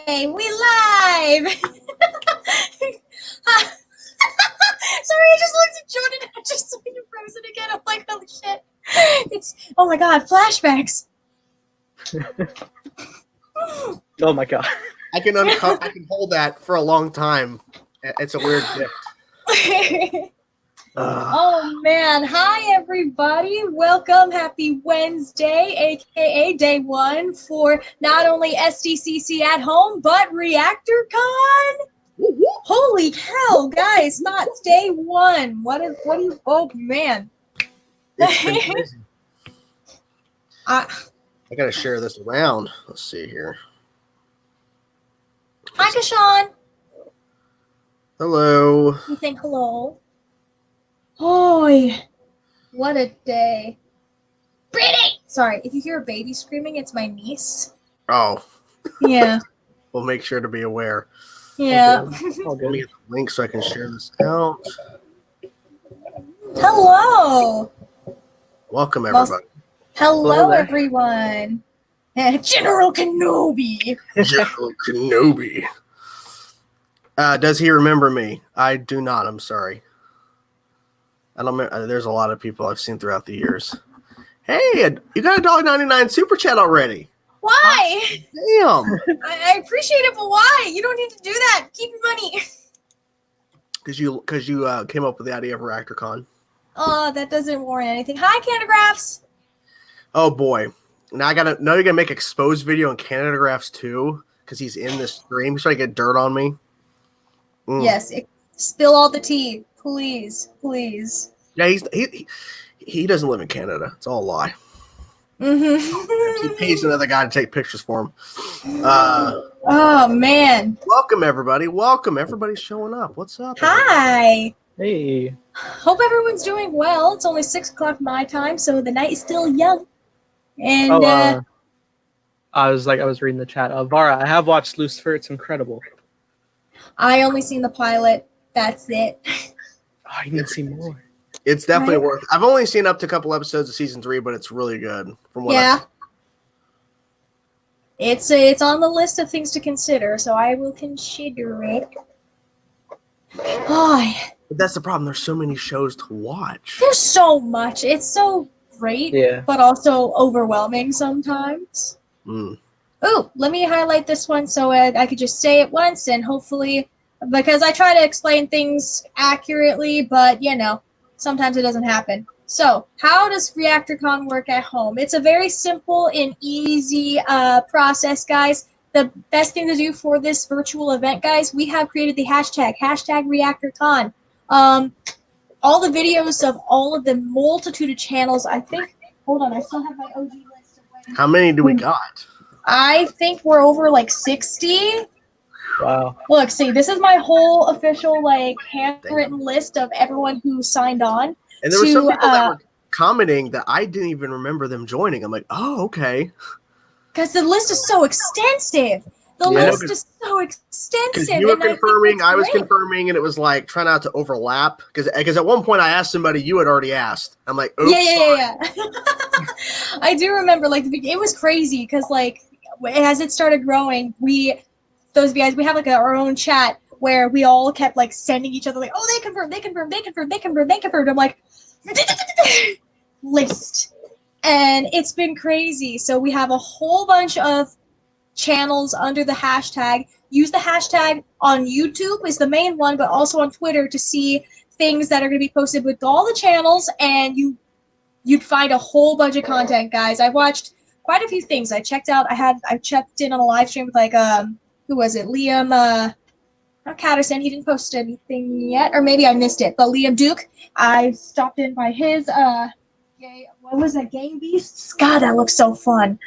We live! Sorry, I just looked at Jordan and I just saw you frozen again. I'm like, holy shit. Oh my god, flashbacks. Oh my god. I can hold that for a long time. It's a weird gift. Oh man, hi everybody. Welcome. Happy Wednesday, aka day one for not only SDCC at home, but Reactor Con. Holy hell, guys, not day one. What do you, oh man. It's been crazy. I gotta share this around. Let's see here. Hi, Kashawn. Hello. You think hello? Hoy, what a day. Pretty! Sorry, if you hear a baby screaming, it's my niece. Oh. Yeah. We'll make sure to be aware. Yeah. All good. Let me get the link so I can share this out. Hello. Welcome, everybody. Hello, everyone. General Kenobi. General Kenobi. Does he remember me? I do not. I'm sorry. I don't remember. There's a lot of people I've seen throughout the years. Hey, you got a $1.99 super chat already. Why? Damn. I appreciate it, but why? You don't need to do that. Keep your money. Because you came up with the idea of Reactor Con. Oh, that doesn't warrant anything. Hi, Candagraphs. Oh boy. Now you're gonna make exposed video on Canadagraphs too, because he's in this stream. He's trying to get dirt on me. Yes, spill all the tea, please, please. Yeah, he doesn't live in Canada. It's all a lie. Mm-hmm. He pays another guy to take pictures for him. Oh man. Welcome everybody. Welcome. Everybody's showing up. What's up? Hi. Hey. Hope everyone's doing well. It's only 6 o'clock my time, so the night is still young. And I was reading the chat. Vara, I have watched Lucifer. It's incredible. I only seen the pilot. That's it. Oh, you need to see more. It's definitely worth. I've only seen up to a couple episodes of season 3, but it's really good. From what I've seen. It's on the list of things to consider, so I will consider it. Oh, But that's the problem. There's so many shows to watch. there's so much. It's so great, but also overwhelming sometimes. Oh, let me highlight this one so I could just say it once and hopefully, because I try to explain things accurately, but you know, sometimes it doesn't happen. So, how does Reactor Con work at home? It's a very simple and easy process, guys. The best thing to do for this virtual event, guys, we have created the hashtag ReactorCon. All the videos of all of the multitude of channels, I think, hold on, I still have my OG list. How many do we got? I think we're over like 60. Wow. Look, see, this is my whole official like handwritten list of everyone who signed on. And there were some people that were commenting that I didn't even remember them joining. I'm like, oh, okay. Because the list is so extensive. The list is so extensive. Because you were confirming, I was confirming, and it was like trying not to overlap. Because at one point I asked somebody, you had already asked. I'm like, oops. Yeah. I do remember, like, it was crazy because, like, as it started growing, those guys, we have like our own chat where we all kept like sending each other like, oh, they confirmed. I'm like, list. And it's been crazy. So we have a whole bunch of channels under the hashtag. Use the hashtag on YouTube is the main one, but also on Twitter to see things that are going to be posted with all the channels, and you'd find a whole bunch of content, guys. I've watched quite a few things. I checked in on a live stream with like who was it? Liam not Catterson, he didn't post anything yet, or maybe I missed it, but Liam Duke. I stopped in by his what was that, Game Beasts? God, that looks so fun.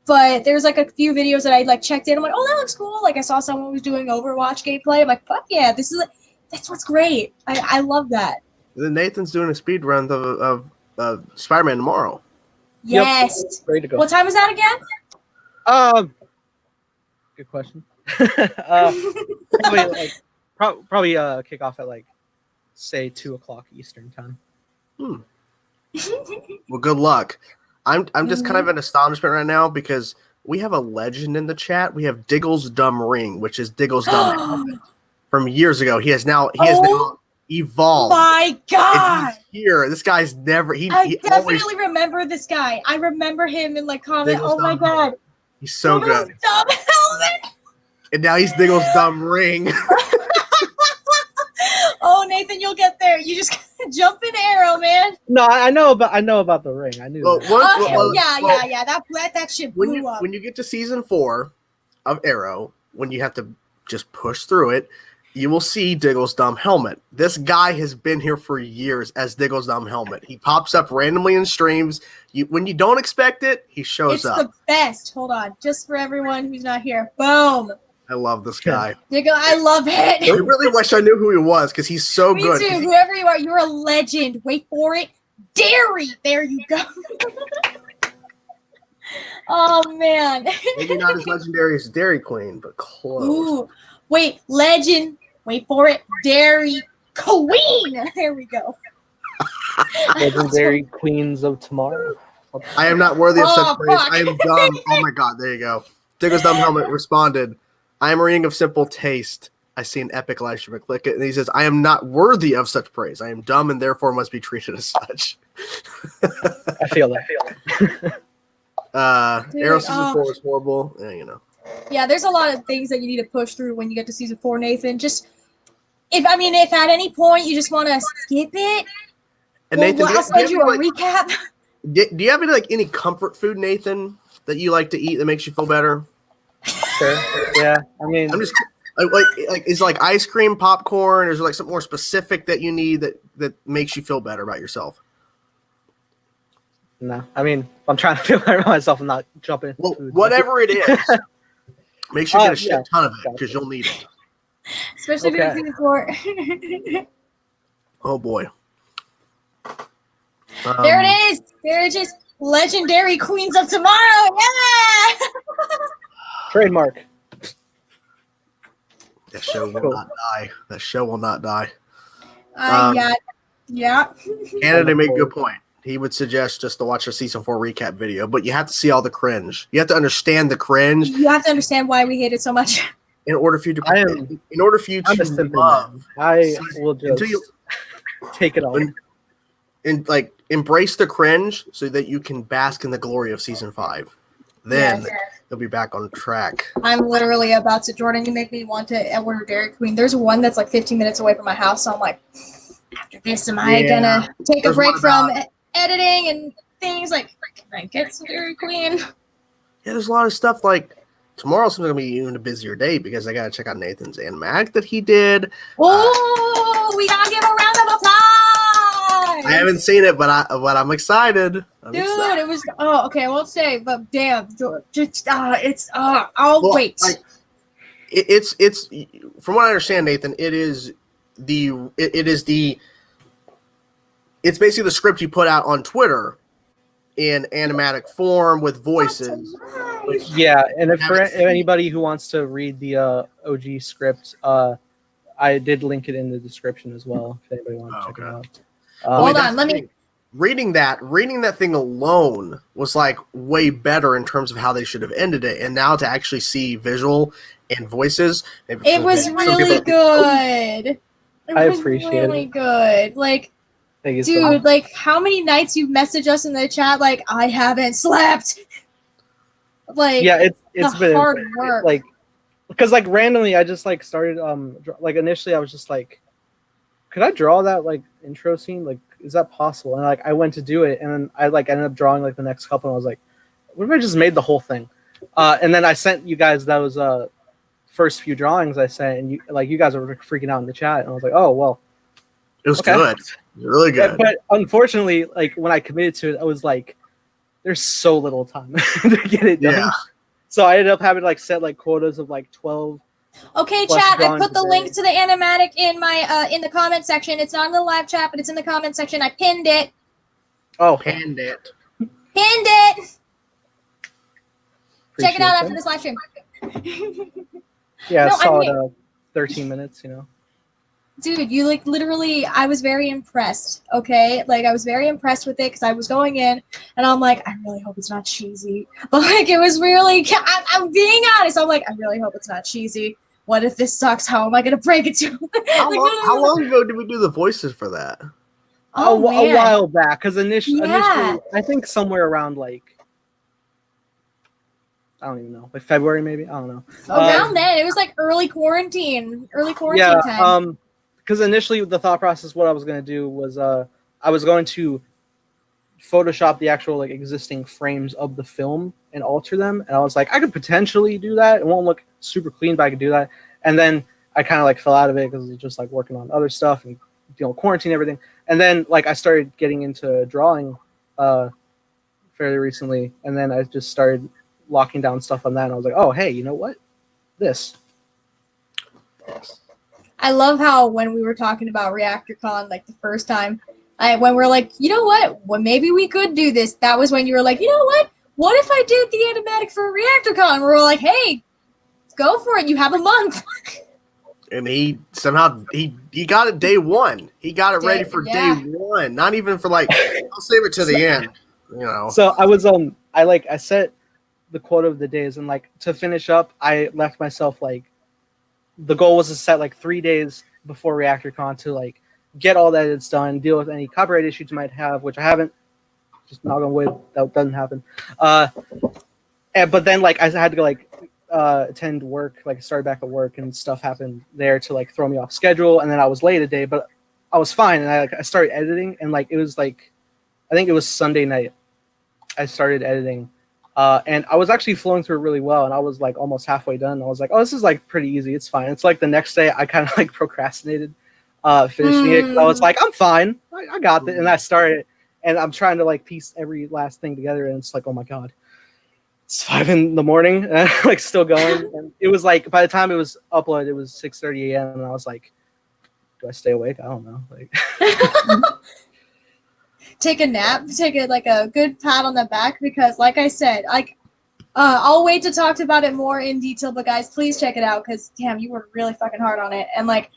But there's like a few videos that I like checked in. I'm like, oh, that looks cool. Like I saw someone was doing Overwatch gameplay. I'm like, fuck yeah, that's what's great. I love that. Then Nathan's doing a speed run of Spider-Man tomorrow. Yes. Yep. Ready to go. What time is that again? Good question. Probably kick off at like say 2 o'clock Eastern time. Well, good luck. I'm just kind of in astonishment right now because we have a legend in the chat. We have Diggle's Dumb Ring, which is Diggle's Dumb Helmet from years ago. He has now evolved. My And God! he's here. This guy's never. I He definitely always remember this guy. I remember him in like comment. Diggle's Oh my Dumb Helmet. God! He's so Diggle's good. Dumb helmet. And now he's Diggle's Dumb Ring. Oh, Nathan, you'll get there. You just gotta jump in arrow, man. No, I know about the ring. I knew Well, that. Yeah. That shit when blew up. you get to season 4 of Arrow, when you have to just push through it, you will see Diggle's Dumb Helmet. This guy has been here for years as Diggle's Dumb Helmet. He pops up randomly in streams. When you don't expect it, he shows up. It's the best. Hold on, just for everyone who's not here. Boom. I love this guy. Diggle, I love it. I really wish I knew who he was because he's so Me good. too. Whoever you are, you're a legend. Wait for it. Dairy. There you go. Oh man. Maybe not as legendary as Dairy Queen, but close. Ooh. Wait, legend. Wait for it. Dairy Queen. There we go. Legendary Queens of Tomorrow. I am not worthy of such praise. fuck. I am dumb. Oh my god, there you go. Diggle's Dumb Helmet responded, I am a ring of simple taste. I see an epic live stream. Click it. And he says, I am not worthy of such praise. I am dumb and therefore must be treated as such. I feel that. Dude, Arrow season 4 was horrible. Yeah, you know. Yeah, there's a lot of things that you need to push through when you get to season 4, Nathan. Just if at any point you just want to skip it, And Nathan, I'll send you a recap. do you have any comfort food, Nathan, that you like to eat that makes you feel better? Sure. Yeah. I mean, I'm just like is like ice cream, popcorn, or is there like something more specific that you need that makes you feel better about yourself? no. I mean, I'm trying to feel better about myself and not jumping. Well, Food. whatever it is, make sure you get a shit yeah. ton of it because you'll need it. Especially Okay. season 4. Oh boy. There it is. There it is. Legendary Queens of Tomorrow. Yeah. Trademark. That show will Cool. not die. That show will not die. Yeah. Canada made a good point. He would suggest just to watch a season 4 recap video, but you have to see all the cringe. You have to understand the cringe You have to understand why we hate it so much. in order for you to. I'm a simple love. man. I will Until just you take it all. and like embrace the cringe so that you can bask in the glory of season 5. Then Yes. they'll be back on track. I'm literally about to, Jordan, you make me want to order Dairy Queen. There's one that's like 15 minutes away from my house, so I'm like, after this, am I gonna take a There's break one from about- editing and things? Like, can I get some Dairy Queen? Yeah, there's a lot of stuff like tomorrow's gonna be even a busier day because I gotta check out Nathan's Mag that he did. Oh, we gotta give a round of applause! I haven't seen it, but I'm excited. I'm Dude, excited. it was I won't say, but damn, just I'll Well, wait. like, it's from what I understand, Nathan. It's basically the script you put out on Twitter in animatic form with voices. Which, Yeah, and if for anybody who wants to read the OG script, I did link it in the description as well. If anybody wants to check it out. Hold that's on, let the me. thing. Reading that thing alone was like way better in terms of how they should have ended it, and now to actually see visual and voices, It was really good. I appreciate it. really good. Like, Thank you so dude, much. like how many nights you message us in the chat like I haven't slept. Like, Yeah, it's the been hard work. like because like randomly I just like started like initially I was just like, could I draw that like intro scene? Like, is that possible? And like I went to do it, and then I like ended up drawing like the next couple, and I was like, what if I just made the whole thing? And then I sent you guys those first few drawings I sent, and you guys were freaking out in the chat, and I was like, oh well, It was okay. good. It was really good. But unfortunately, like when I committed to it, I was like, there's so little time to get it done. Yeah. So I ended up having to like set like quotas of like 12. okay, plus chat. I drawings put the a day. link to the animatic in my in the comment section. It's not in the live chat, but it's in the comment section. I pinned it. Oh, Panned it. Pinned it. Check it appreciate out that. after this live stream. Yeah, No, I solid mean- 13 minutes, you know. Dude, you like literally, I was very impressed, okay? Like, I was very impressed with it because I was going in and I'm like, I really hope it's not cheesy. But like, it was really, I'm being honest. I'm like, I really hope it's not cheesy. What if this sucks? How am I going to break it to him? How Like, how long ago did we do the voices for that? oh, a man. while back, because initially, Yeah. I think somewhere around like I don't even know, like February maybe. I don't know. Around then, it was like early quarantine Yeah, time. because initially the thought process, what I was going to do was, I was going to Photoshop the actual like existing frames of the film and alter them, and I was like, I could potentially do that. It won't look super clean, but I could do that. And then I kind of like fell out of it because it's just like working on other stuff and dealing with quarantine and everything. And then like I started getting into drawing fairly recently, and then I just started locking down stuff on that, and I was like, oh hey, you know what? This. I love how when we were talking about Reactor Con, like the first time, when we're like, you know what? Well, maybe we could do this. That was when you were like, you know what? What if I did the animatic for Reactor Con? We were like, hey, go for it. You have a month. And he somehow he got it day one. He got it ready for day one. Not even for like, I'll save it to the end. You know. So I set the quota of the days, and like to finish up, I left myself like the goal was to set like 3 days before Reactor Con to like get all that it's done, deal with any copyright issues you might have, which I haven't. Just knock on wood, that doesn't happen. But then like I had to go like attend work, like start back at work, and stuff happened there to like throw me off schedule, and then I was late a day, but I was fine, and I started editing, and like it was like I think it was Sunday night I started editing, and I was actually flowing through it really well, and I was like almost halfway done. I was like, oh, this is like pretty easy, it's fine. It's like the next day I kind of like procrastinated finishing it. I was like, I'm fine, I got it, and I started, and I'm trying to like piece every last thing together, and it's like, oh my god, it's 5 a.m, and I'm like still going. And it was like by the time it was uploaded, it was 6:30 a.m, and I was like, do I stay awake? I don't know. Like, take a nap, take a good pat on the back, because like I said, like I'll wait to talk about it more in detail, but guys, please check it out, because damn, you worked really fucking hard on it. And like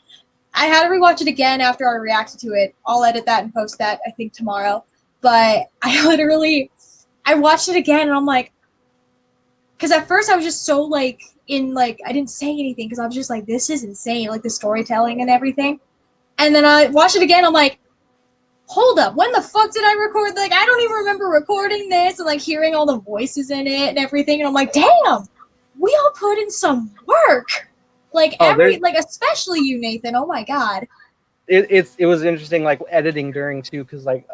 I had to rewatch it again after I reacted to it. I'll edit that and post that I think tomorrow. But I watched it again, and I'm like, because at first I was just so like I didn't say anything because I was just like, this is insane, like the storytelling and everything. And then I watched it again, I'm like, hold up, when the fuck did I record? Like, I don't even remember recording this, and like hearing all the voices in it and everything, and I'm like, damn, we all put in some work. Like like especially you, Nathan. Oh my god. It was interesting, like editing during too, because like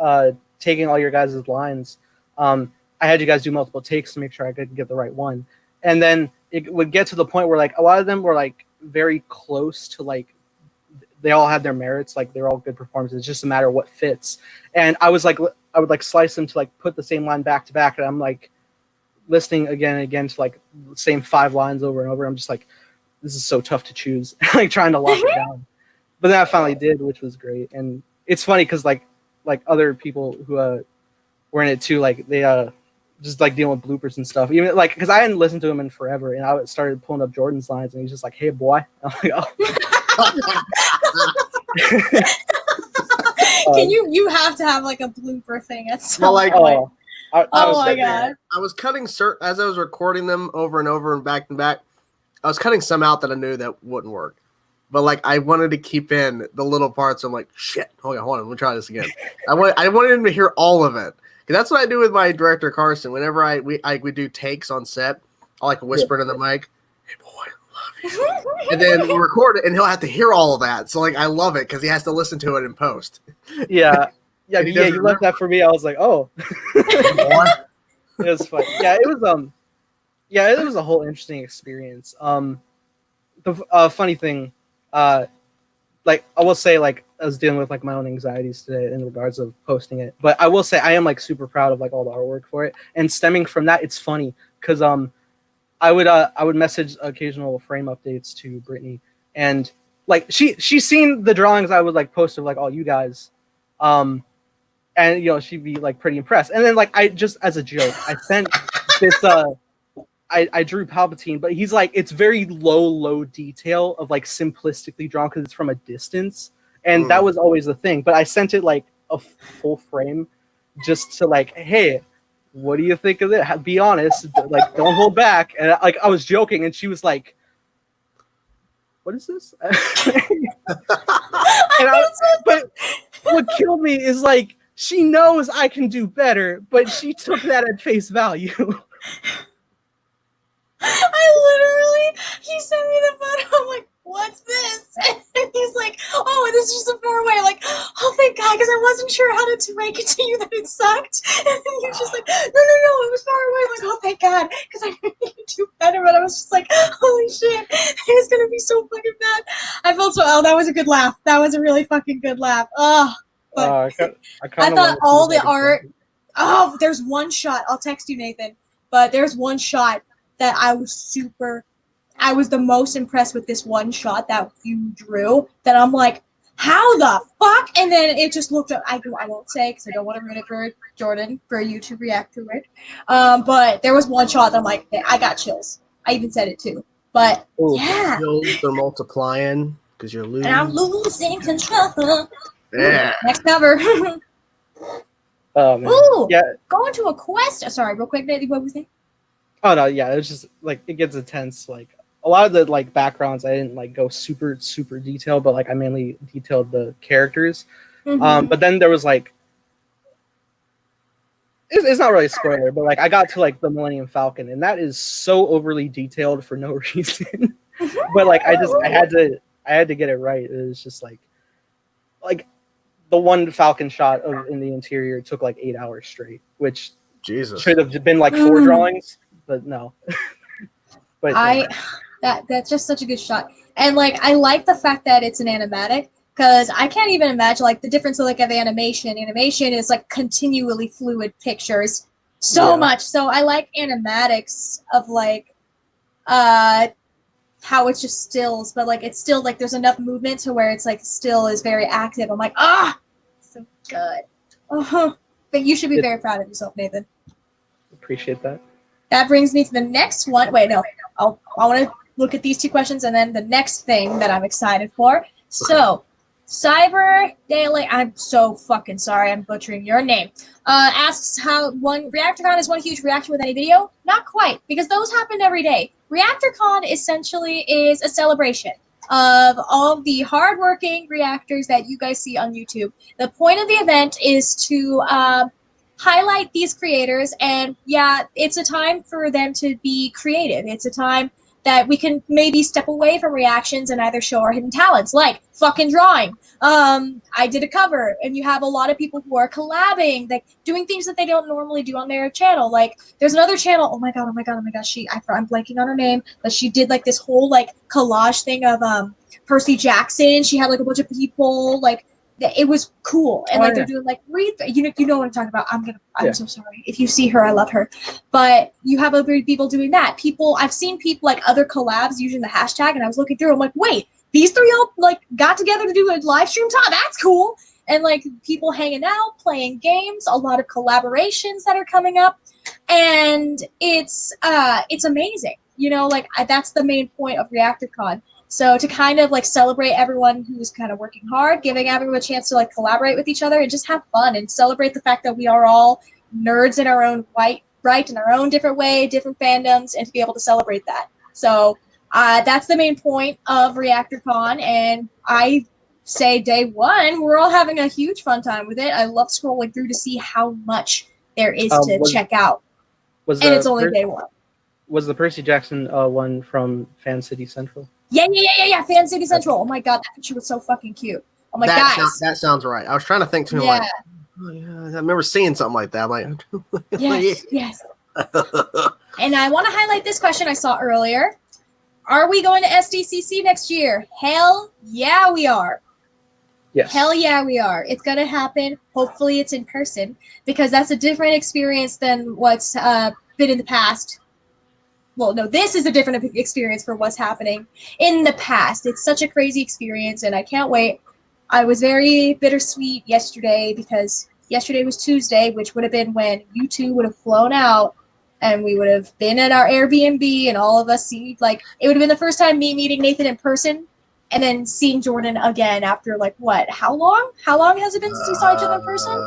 taking all your guys' lines, I had you guys do multiple takes to make sure I could get the right one, and then it would get to the point where like a lot of them were like very close to like they all had their merits, like they're all good performances. It's just a matter of what fits. And I was like, I would like slice them to like put the same line back to back, and I'm like listening again and again to like the same 5 lines over and over. I'm just like, this is so tough to choose, like trying to lock it down. But then I finally did, which was great. And it's funny because like other people who were in it too, like they just like dealing with bloopers and stuff. Even like because I hadn't listened to him in forever, and I started pulling up Jordan's lines, and he's just like, "Hey boy," I'm like, "Oh." Can you have to have like a blooper thing at some like, point. Oh my god! I was cutting as I was recording them over and over and back. I was cutting some out that I knew that wouldn't work, but like I wanted to keep in the little parts. I'm like, shit, hold on, let me try this again. I wanted him to hear all of it. That's what I do with my director Carson. Whenever we do takes on set, I like whisper into the mic, "Hey boy, love you," and then we'll record it, and he'll have to hear all of that. So like, I love it because he has to listen to it in post. Yeah. You left that for me. I was like, oh, it was fun. Yeah, it was it was a whole interesting experience. The funny thing, like I will say, like I was dealing with like my own anxieties today in regards of posting it, but I will say I am like super proud of like all the artwork for it. And stemming from that, it's funny because I would message occasional frame updates to Brittany, and like she's seen the drawings I would like post of like all you guys, and you know she'd be like pretty impressed. And then like I just as a joke I sent this I drew Palpatine, but he's like, it's very low detail of like simplistically drawn because it's from a distance. And that was always the thing. But I sent it like a full frame just to like, hey, what do you think of it? Be honest, like don't hold back. And I was joking, and she was like, "What is this?" But what killed me is like she knows I can do better, but she took that at face value. He sent me the photo. I'm like, what's this? And he's like, oh, this is just a 4-way. I'm like, oh, thank God, because I wasn't sure how to break it to you that it sucked. And then he was just like, no, it was far away. I'm like, oh, thank God, because I knew you could do better. But I was just like, holy shit, it's going to be so fucking bad. I felt so, that was a good laugh. That was a really fucking good laugh. Oh, but I thought all the art, there's one shot. I'll text you, Nathan. But there's one shot that I was the most impressed with this one shot that you drew that I'm like, how the fuck? And then it just looked up. I won't say because I don't want to ruin it for Jordan for you to react to it. But there was one shot that I'm like, I got chills. I even said it too. But yeah, chills are multiplying because you're losing. And I'm losing control. Yeah. Next cover. Oh man. Ooh, yeah. Going to a quest. Sorry, real quick, Nathan, what was it? Oh no, yeah, it was just like it gets intense. Like a lot of the like backgrounds, I didn't like go super detailed, but like I mainly detailed the characters. But then there was like, it's not really a spoiler, but like I got to like the Millennium Falcon, and that is so overly detailed for no reason. But like I had to get it right. It was just like the one Falcon shot in the interior took like 8 hours straight, which Jesus should have been like 4 drawings. But no. But that's just such a good shot. And like I like the fact that it's an animatic because I can't even imagine like the difference of like of animation. Animation is like continually fluid pictures so much. So I like animatics of like how it's just stills, but like it's still like there's enough movement to where it's like still is very active. I'm like, so good. But you should be very proud of yourself, Nathan. Appreciate that. That brings me to the next one. Wait, no. I want to look at these 2 questions and then the next thing that I'm excited for. So, Cyber Daily, I'm so fucking sorry I'm butchering your name, asks how one Reactor Con is one huge reaction with any video? Not quite, because those happen every day. Reactor Con essentially is a celebration of all of the hardworking reactors that you guys see on YouTube. The point of the event is to highlight these creators, and it's a time for them to be creative. It's a time that we can maybe step away from reactions and either show our hidden talents, like fucking drawing. I did a cover, and you have a lot of people who are collabing, like doing things that they don't normally do on their channel. Like there's another channel. Oh my god. I'm blanking on her name, but she did like this whole like collage thing of Percy Jackson. She had like a bunch of people like. It was cool, and they're doing like you know what I'm talking about. I'm so sorry if you see her. I love her, but you have other people doing that. I've seen people like other collabs using the hashtag, and I was looking through. I'm like, wait, these 3 all like got together to do a live stream time. That's cool, and like people hanging out, playing games. A lot of collaborations that are coming up, and it's amazing. You know, like that's the main point of Reactor Con. So to kind of like celebrate everyone who's kind of working hard, giving everyone a chance to like collaborate with each other and just have fun and celebrate the fact that we are all nerds in our own right in our own different way, different fandoms, and to be able to celebrate that. So that's the main point of Reactor Con, and I say day one, we're all having a huge fun time with it. I love scrolling through to see how much there is to check out. And it's only day one. Was the Percy Jackson one from Fan City Central? Yeah. Fan City Central. Oh my god, that picture was so fucking cute. Oh my god. That sounds right. I was trying to think too. Yeah. Like, oh, yeah, I remember seeing something like that. I'm like, yes. And I want to highlight this question I saw earlier. Are we going to SDCC next year? Hell yeah, we are. Yes. Hell yeah, we are. It's going to happen. Hopefully it's in person, because that's a different experience than what's been in the past. Well, no, this is a different experience for what's happening in the past. It's such a crazy experience, and I can't wait. I was very bittersweet yesterday because yesterday was Tuesday, which would have been when you two would have flown out, and we would have been at our Airbnb, and all of us see, like, it would have been the first time me meeting Nathan in person and then seeing Jordan again after like what? How long? How long has it been since we saw each other in person?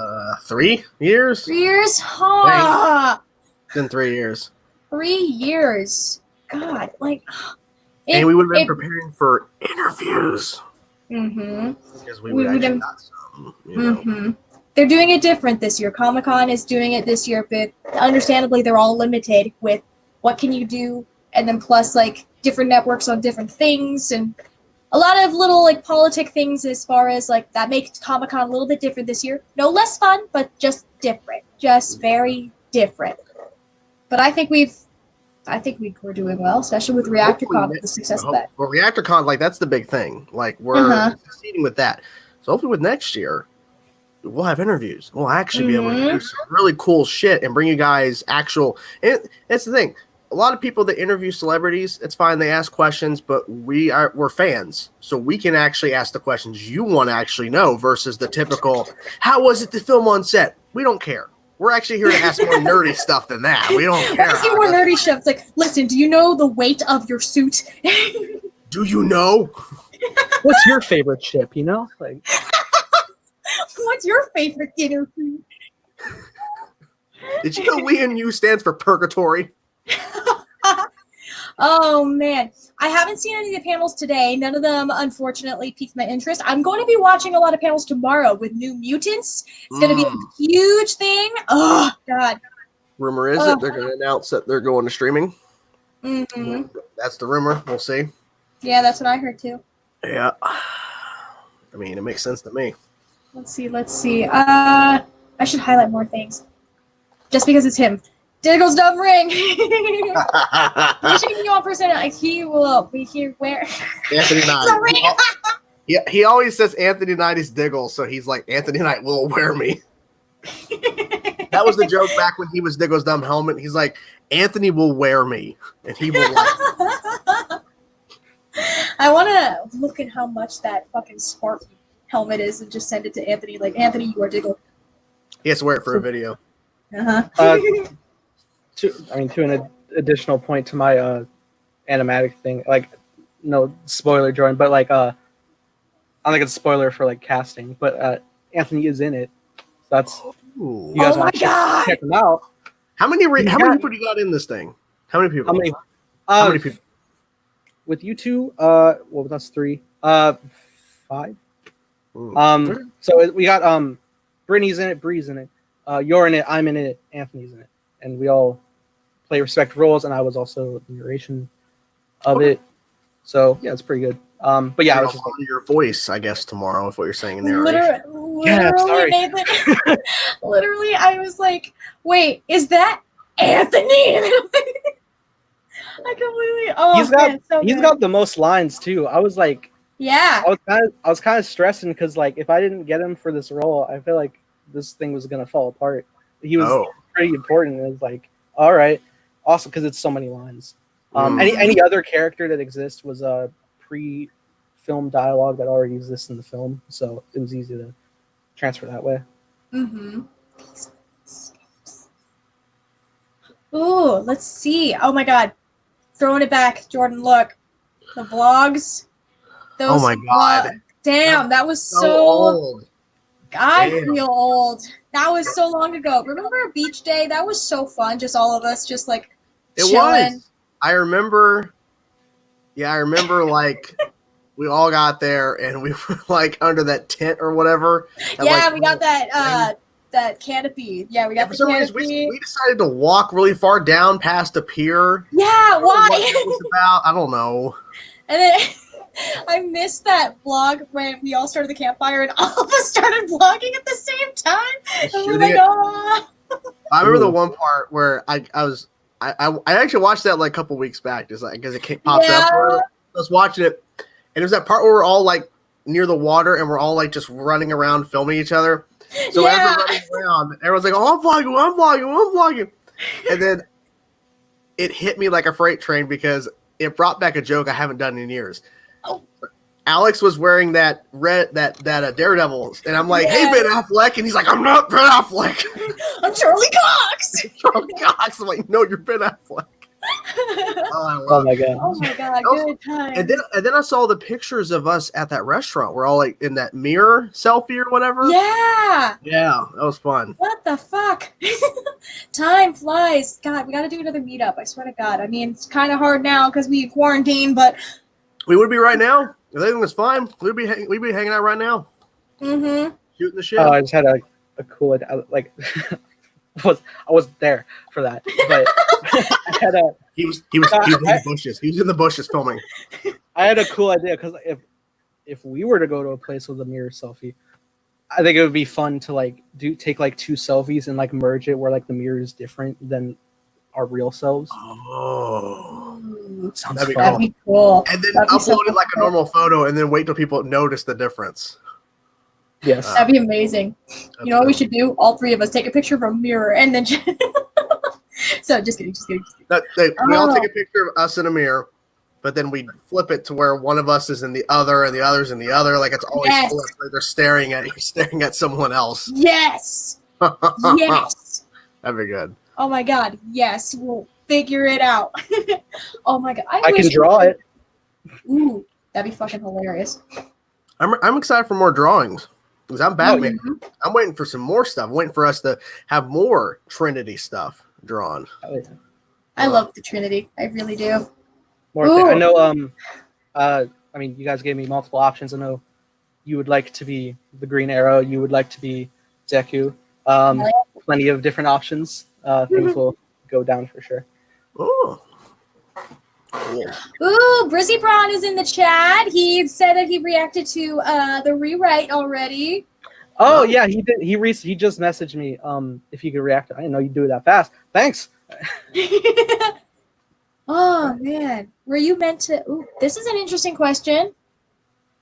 3 years. 3 years? Huh. It's been 3 years. 3 years. God, like. And we would have been preparing for interviews. Mm-hmm. Because we would actually got some, you know. Mm-hmm. They're doing it different this year. Comic-Con is doing it this year, but understandably they're all limited with what can you do, and then plus like different networks on different things, and a lot of little like politic things as far as like that makes Comic-Con a little bit different this year. No less fun, but just different. Just very different. But I think we're doing well, especially with Reactor Con, with the success of that. Well, Reactor Con, like that's the big thing. Like we're succeeding with that. So hopefully with next year, we'll have interviews. We'll actually be able to do some really cool shit and bring you guys actual. And that's the thing. A lot of people that interview celebrities, it's fine. They ask questions, but we're fans, so we can actually ask the questions you want to actually know versus the typical. How was it to film on set? We don't care. We're actually here to ask more nerdy stuff than that. We don't care. Asking more nerdy stuff. It's like, listen, do you know the weight of your suit? Do you know? What's your favorite chip? You know, like. What's your favorite dinner food? Did you know Lee and U stands for purgatory? Oh man, I haven't seen any of the panels today. None of them, unfortunately, piqued my interest. I'm going to be watching a lot of panels tomorrow with New Mutants. It's going to be a huge thing. Oh God. Rumor is that they're going to announce that they're going to streaming. Mm-hmm. That's the rumor. We'll see. Yeah, that's what I heard too. Yeah. I mean, it makes sense to me. Let's see. I should highlight more things. Just because it's him. Diggle's dumb ring. He's shaking you on personality. He will be here where? Anthony Knight. He always says Anthony Knight is Diggle, so he's like, Anthony Knight will wear me. That was the joke back when he was Diggle's dumb helmet. He's like, Anthony will wear me, and he will like me. I want to look at how much that fucking Spark helmet is and just send it to Anthony. Like, Anthony, you are Diggle. He has to wear it for a video. To an additional point to my animatic thing, like, no spoiler, Jordan, but like, I don't think it's a spoiler for like casting, but Anthony is in it. So that's you guys want to check him out. How many people do you got in this thing? How many people? How many people? With you two, well, that's 3. 5. So we got Brittany's in it, Bree's in it, you're in it, I'm in it, Anthony's in it, and we all play respective roles, and I was also the narration of it. So yeah, it's pretty good. But yeah, I was just on your voice, I guess, tomorrow, if what you're saying in there. Literally, Nathan. Literally, I was like, "Wait, is that Anthony?" I completely. Oh, he's got the most lines too. I was like, yeah. I was kind of stressing because like if I didn't get him for this role, I feel like this thing was gonna fall apart. He was pretty important. It was like, all right, awesome, because it's so many lines. Any other character that exists was a pre-film dialogue that already exists in the film, so it was easy to transfer that way. Mm-hmm. Ooh, let's see. Oh my God. Throwing it back, Jordan, look. The vlogs. Oh my God. Damn, that was so old. I feel old. That was so long ago. Remember Beach Day? That was so fun. Just all of us just like chilling. Was. I remember like we all got there and we were like under that tent or whatever. Yeah, we got that canopy. Yeah, we got the canopy. We decided to walk really far down past a pier. Yeah, why? What it was about, I don't know. And then I missed that vlog when we all started the campfire and all of us started vlogging at the same time. And we're like, oh. I remember the one part where I actually watched that like a couple weeks back, just like because it popped up. I was watching it, and there's that part where we're all like near the water and we're all like just running around filming each other. So as we're running around, everyone's like, "Oh, I'm vlogging," and then it hit me like a freight train because it brought back a joke I haven't done in years. Oh. Alex was wearing that Daredevil, and I'm like, "Hey, Ben Affleck," and he's like, "I'm not Ben Affleck. I'm Charlie Cox." Charlie Cox. I'm like, "No, you're Ben Affleck." Oh, I Oh love my it. god. Oh my god, Also- good time. And then I saw the pictures of us at that restaurant. We're all like in that mirror selfie or whatever. Yeah. Yeah, that was fun. What the fuck? Time flies. God, we gotta do another meetup. I swear to God. I mean, it's kind of hard now because we quarantine, but We would be right now. If everything was fine, we'd be hanging out right now, mm-hmm. shooting the shit. Oh, I just had a cool like I wasn't there for that, but I had a He was in the bushes. He was in the bushes filming. I had a cool idea because if we were to go to a place with a mirror selfie, I think it would be fun to like take like two selfies and like merge it where like the mirror is different than our real selves. Oh, Sounds that'd be fun. That'd be cool. and then That'd be so upload it like a cool. normal photo, and then wait till people notice the difference. Yes. That'd be amazing. You know what we should do? All three of us take a picture of a mirror and then. So just kidding. We all take Oh. a picture of us in a mirror, but then we flip it to where one of us is in the other and the other's in the other. Like it's always Yes. flipped. Like they're staring at someone else. Yes. Yes. That'd be good. Oh my God. Yes. We'll figure it out. Oh my God. I can draw it. Ooh, that'd be fucking hilarious. I'm excited for more drawings because I'm Batman. Mhm. I'm waiting for some more stuff. I'm waiting for us to have more Trinity stuff drawn. Oh, yeah. I love the Trinity. I really do. More thing. I Ooh. know. I mean, you guys gave me multiple options. I know you would like to be the Green Arrow. You would like to be Deku. Plenty of different options. Things will go down for sure. Oh, cool. Ooh, Brizzy Braun is in the chat. He said that he reacted to the rewrite already. Oh yeah, he did. He just messaged me. If he could react. I didn't know you'd do it that fast. Thanks. Oh man, were you meant to? Ooh, this is an interesting question.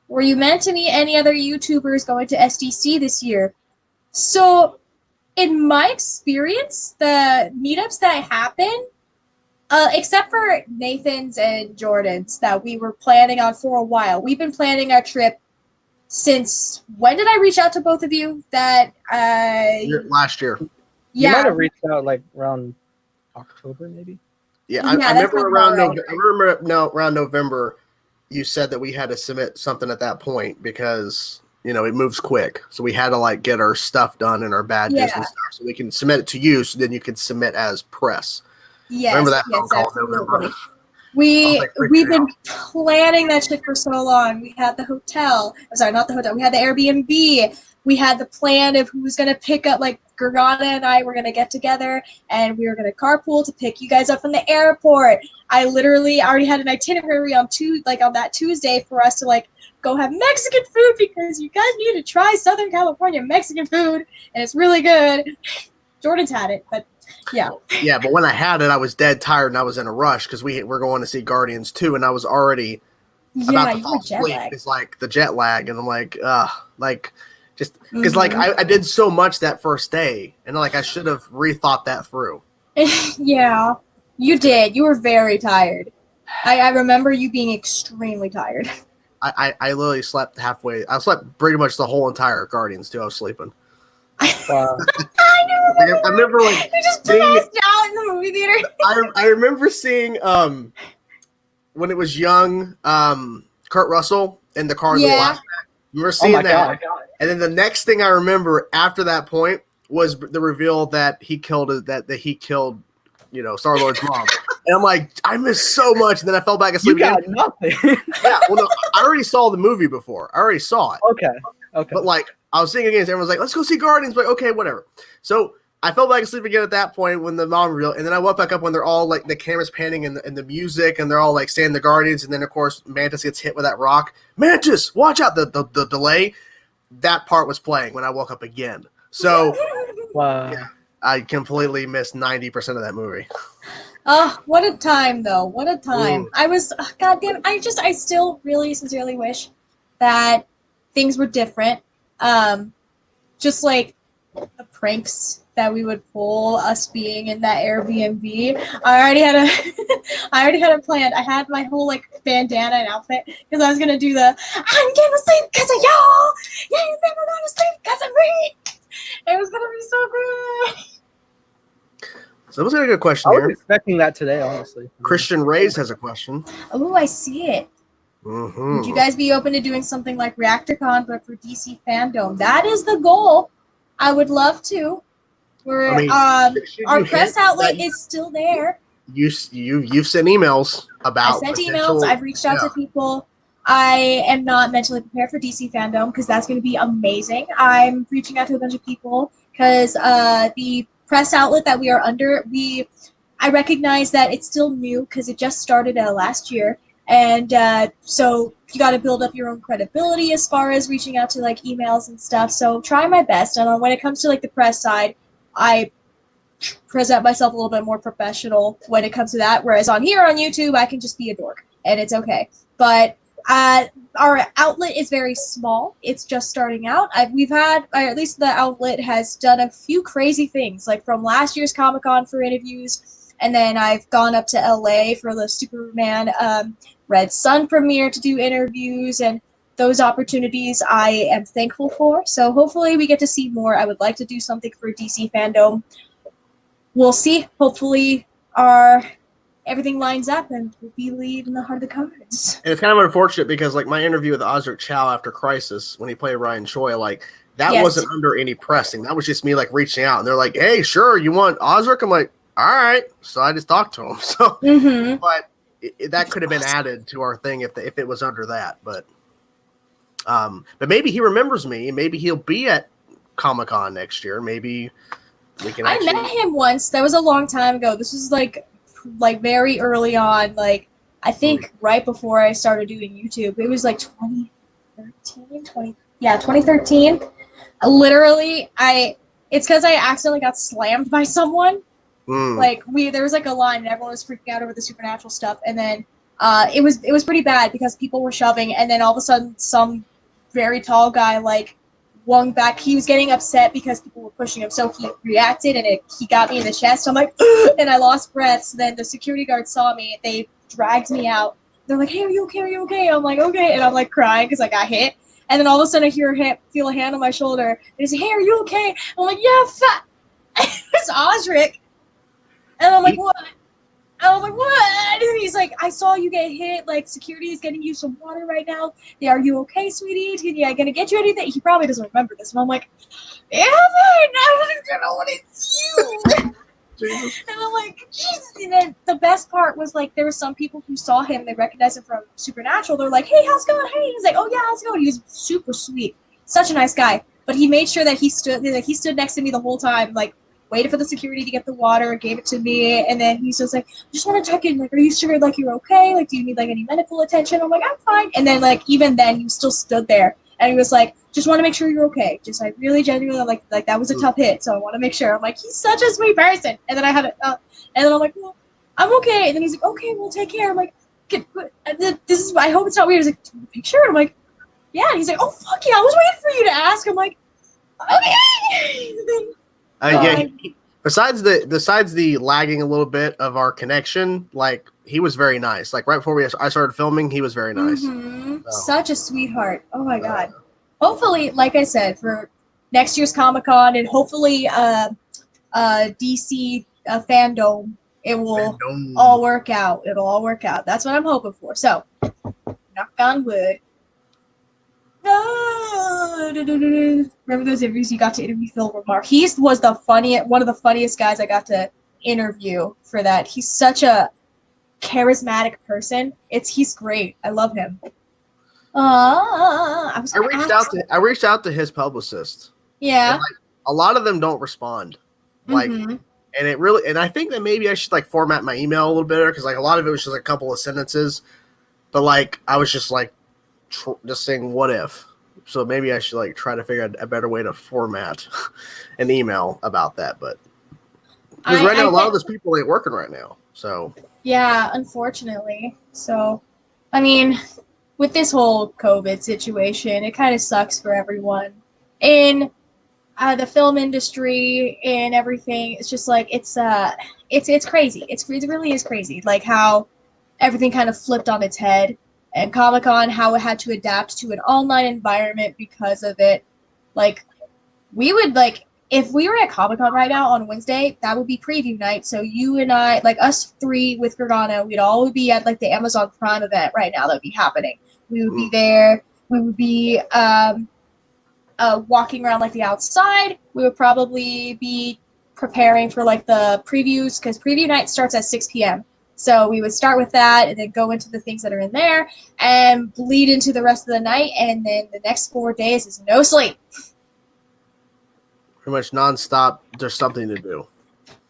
Were you meant to meet any other YouTubers going to SDC this year? So, in my experience, the meetups that happen, except for Nathan's and Jordan's that we were planning on for a while, we've been planning our trip since when did I reach out to both of you? That Last year. You might yeah, have reached out like around October, maybe. Yeah, Yeah, I that's remember about right. around November, you said that we had to submit something at that point because it moves quick, so we had to like get our stuff done and our badges Yeah. and stuff, so we can submit it to you, so then you can submit as press. yes, Remember that yes, phone call in absolutely. November? We've freaking been planning that shit for so long. We had the hotel. I'm sorry, not the hotel. We had the Airbnb. We had the plan of who was gonna pick up. Like Gargana and I were gonna get together, and we were gonna carpool to pick you guys up from the airport. I already had an itinerary on that Tuesday for us to like go have Mexican food because you guys need to try Southern California Mexican food, and it's really good. Jordan's had it, but yeah. Yeah, but when I had it, I was dead tired and I was in a rush because we're going to see Guardians 2, and I was already about Yeah, to you fall were jet asleep. lagged. It's like the jet lag, and I'm like, just because like I did so much that first day, and like I should have rethought that through. Yeah, you did. You were very tired. I remember you being extremely tired. I literally slept halfway. I slept pretty much the whole entire Guardians 2. I was sleeping. Wow. I remember like You just seeing, passed out in the movie theater. I remember seeing when it was young Kurt Russell in the car in the Yeah. flashback. I remember seeing my that. God. And then the next thing I remember after that point was the reveal that he killed Star-Lord's mom. And I'm like, I missed so much. And then I fell back asleep You got again. nothing. Yeah, well, no, I already saw the movie before. I already saw it. Okay. But like, I was seeing it again. Everyone's like, let's go see Guardians. But okay, whatever. So I fell back asleep again at that point when the mom revealed. And then I woke back up when they're all like, the camera's panning and the music, and they're all like saying the Guardians. And then, of course, Mantis gets hit with that rock. Mantis, watch out. The delay. That part was playing when I woke up again. So Wow. yeah, I completely missed 90% of that movie. Oh, what a time, though. What a time. Ooh. I was, goddamn, I still really sincerely wish that things were different. Just like the pranks that we would pull, us being in that Airbnb. I already had it planned. I had my whole like bandana and outfit because I was gonna do the I'm gonna sleep because of y'all. You ain't never gonna sleep because of me. It was gonna be so good. Someone's got a good question I was here. expecting that today, honestly. Christian Reyes has a question. Oh, I see it. Mm-hmm. Would you guys be open to doing something like Reactor Con, but for DC fandom? That is the goal. I would love to. We're, should our you press hint outlet that is still there. you've sent emails about I sent potential- emails. I've reached out to people. I am not mentally prepared for DC fandom because that's going to be amazing. I'm reaching out to a bunch of people because the press outlet that we are under, I recognize that it's still new because it just started last year, and so you got to build up your own credibility as far as reaching out to like emails and stuff. So try my best, and when it comes to like the press side, I present myself a little bit more professional when it comes to that. Whereas on here on YouTube, I can just be a dork, and it's okay. But our outlet is very small. It's just starting out. We've had, or at least the outlet has done a few crazy things, like from last year's Comic-Con for interviews, and then I've gone up to LA for the Superman Red Sun premiere to do interviews, and those opportunities I am thankful for. So hopefully we get to see more. I would like to do something for DC fandom. We'll see. Hopefully everything lines up and we'll be leading the heart of the cards. And it's kind of unfortunate because like my interview with Osric Chow after Crisis when he played Ryan Choi, like that Yes. wasn't under any pressing. That was just me like reaching out and they're like, "Hey, sure, you want Osric?" I'm like, "All right." So I just talked to him. So, but that could have been added to our thing if it was under that. But maybe he remembers me and maybe he'll be at Comic-Con next year. Maybe we can. I met him once. That was a long time ago. This was like very early on. Like I think right before I started doing YouTube. It was like 2013. 2013. Literally, it's because I accidentally got slammed by someone. Like there was like a line and everyone was freaking out over the supernatural stuff, and then it was pretty bad because people were shoving, and then all of a sudden some very tall guy like swung back. He was getting upset because people were pushing him, so he reacted and he got me in the chest. I'm like, and I lost breath. So then the security guards saw me. They dragged me out. They're like, "Hey, are you okay? Are you okay?" I'm like, "Okay," and I'm like crying because I got hit. And then all of a sudden I feel a hand on my shoulder. And they say, "Hey, are you okay?" I'm like, "Yeah, fat." It's Osric. And I'm like, "What?" And I'm like, "What?" And he's like, "I saw you get hit. Like, security is getting you some water right now. Yeah, are you okay, sweetie? Yeah, gonna get you anything?" He probably doesn't remember this. And I'm like, "Yeah, man, I don't know what it's you." Jesus. And I'm like, Jesus. And then the best part was like, there were some people who saw him, they recognized him from Supernatural. They're like, "Hey, how's it going?" Hey, he's like, "Oh yeah, how's it going?" He was super sweet, such a nice guy. But he made sure that he stood next to me the whole time, like waited for the security to get the water, gave it to me, and then he's just like, "Just want to check in. Like, are you sure like you're okay? Like, do you need like any medical attention?" I'm like, "I'm fine." And then like even then, he still stood there, and he was like, "Just want to make sure you're okay. Just I really genuinely like that was a tough hit, so I want to make sure." I'm like, he's such a sweet person. And then I had it, and then I'm like, "Well, I'm okay." And then he's like, "Okay, we'll take care." I'm like, "This is. I hope it's not weird." He's like, "Do you want a picture?" I'm like, "Yeah." And he's like, "Oh fuck yeah, I was waiting for you to ask." I'm like, "Okay." Yeah. Besides the lagging a little bit of our connection, like he was very nice. Like right before I started filming, he was very nice. Such a sweetheart. Oh my god. Hopefully, like I said, for next year's Comic-Con and hopefully DC fandom, it will all work out. It'll all work out. That's what I'm hoping for. So, knock on wood. Remember those interviews you got to interview Phil Lamar? He was one of the funniest guys I got to interview for that. He's such a charismatic person. He's great. I love him. I reached out to his publicist. Yeah. And, like, a lot of them don't respond. Like, and I think that maybe I should like format my email a little better because like a lot of it was just like a couple of sentences, but like I was just like just saying what if. So maybe I should like try to figure out a better way to format an email about that. But because right now a lot of those people ain't working right now. So yeah, unfortunately. So, I mean, with this whole COVID situation, it kind of sucks for everyone in the film industry and everything. It's just like it's crazy. It really is crazy. Like how everything kind of flipped on its head, and Comic-Con how it had to adapt to an online environment because of it. Like we would like if we were at Comic-Con right now on Wednesday, that would be preview night. So you and I, like us three with Gargano, we'd all be at like the Amazon Prime event right now that would be happening. We would be there. We would be walking around like the outside. We would probably be preparing for like the previews because preview night starts at 6 p.m. So we would start with that and then go into the things that are in there and bleed into the rest of the night. And then the next 4 days is no sleep. Pretty much nonstop. There's something to do.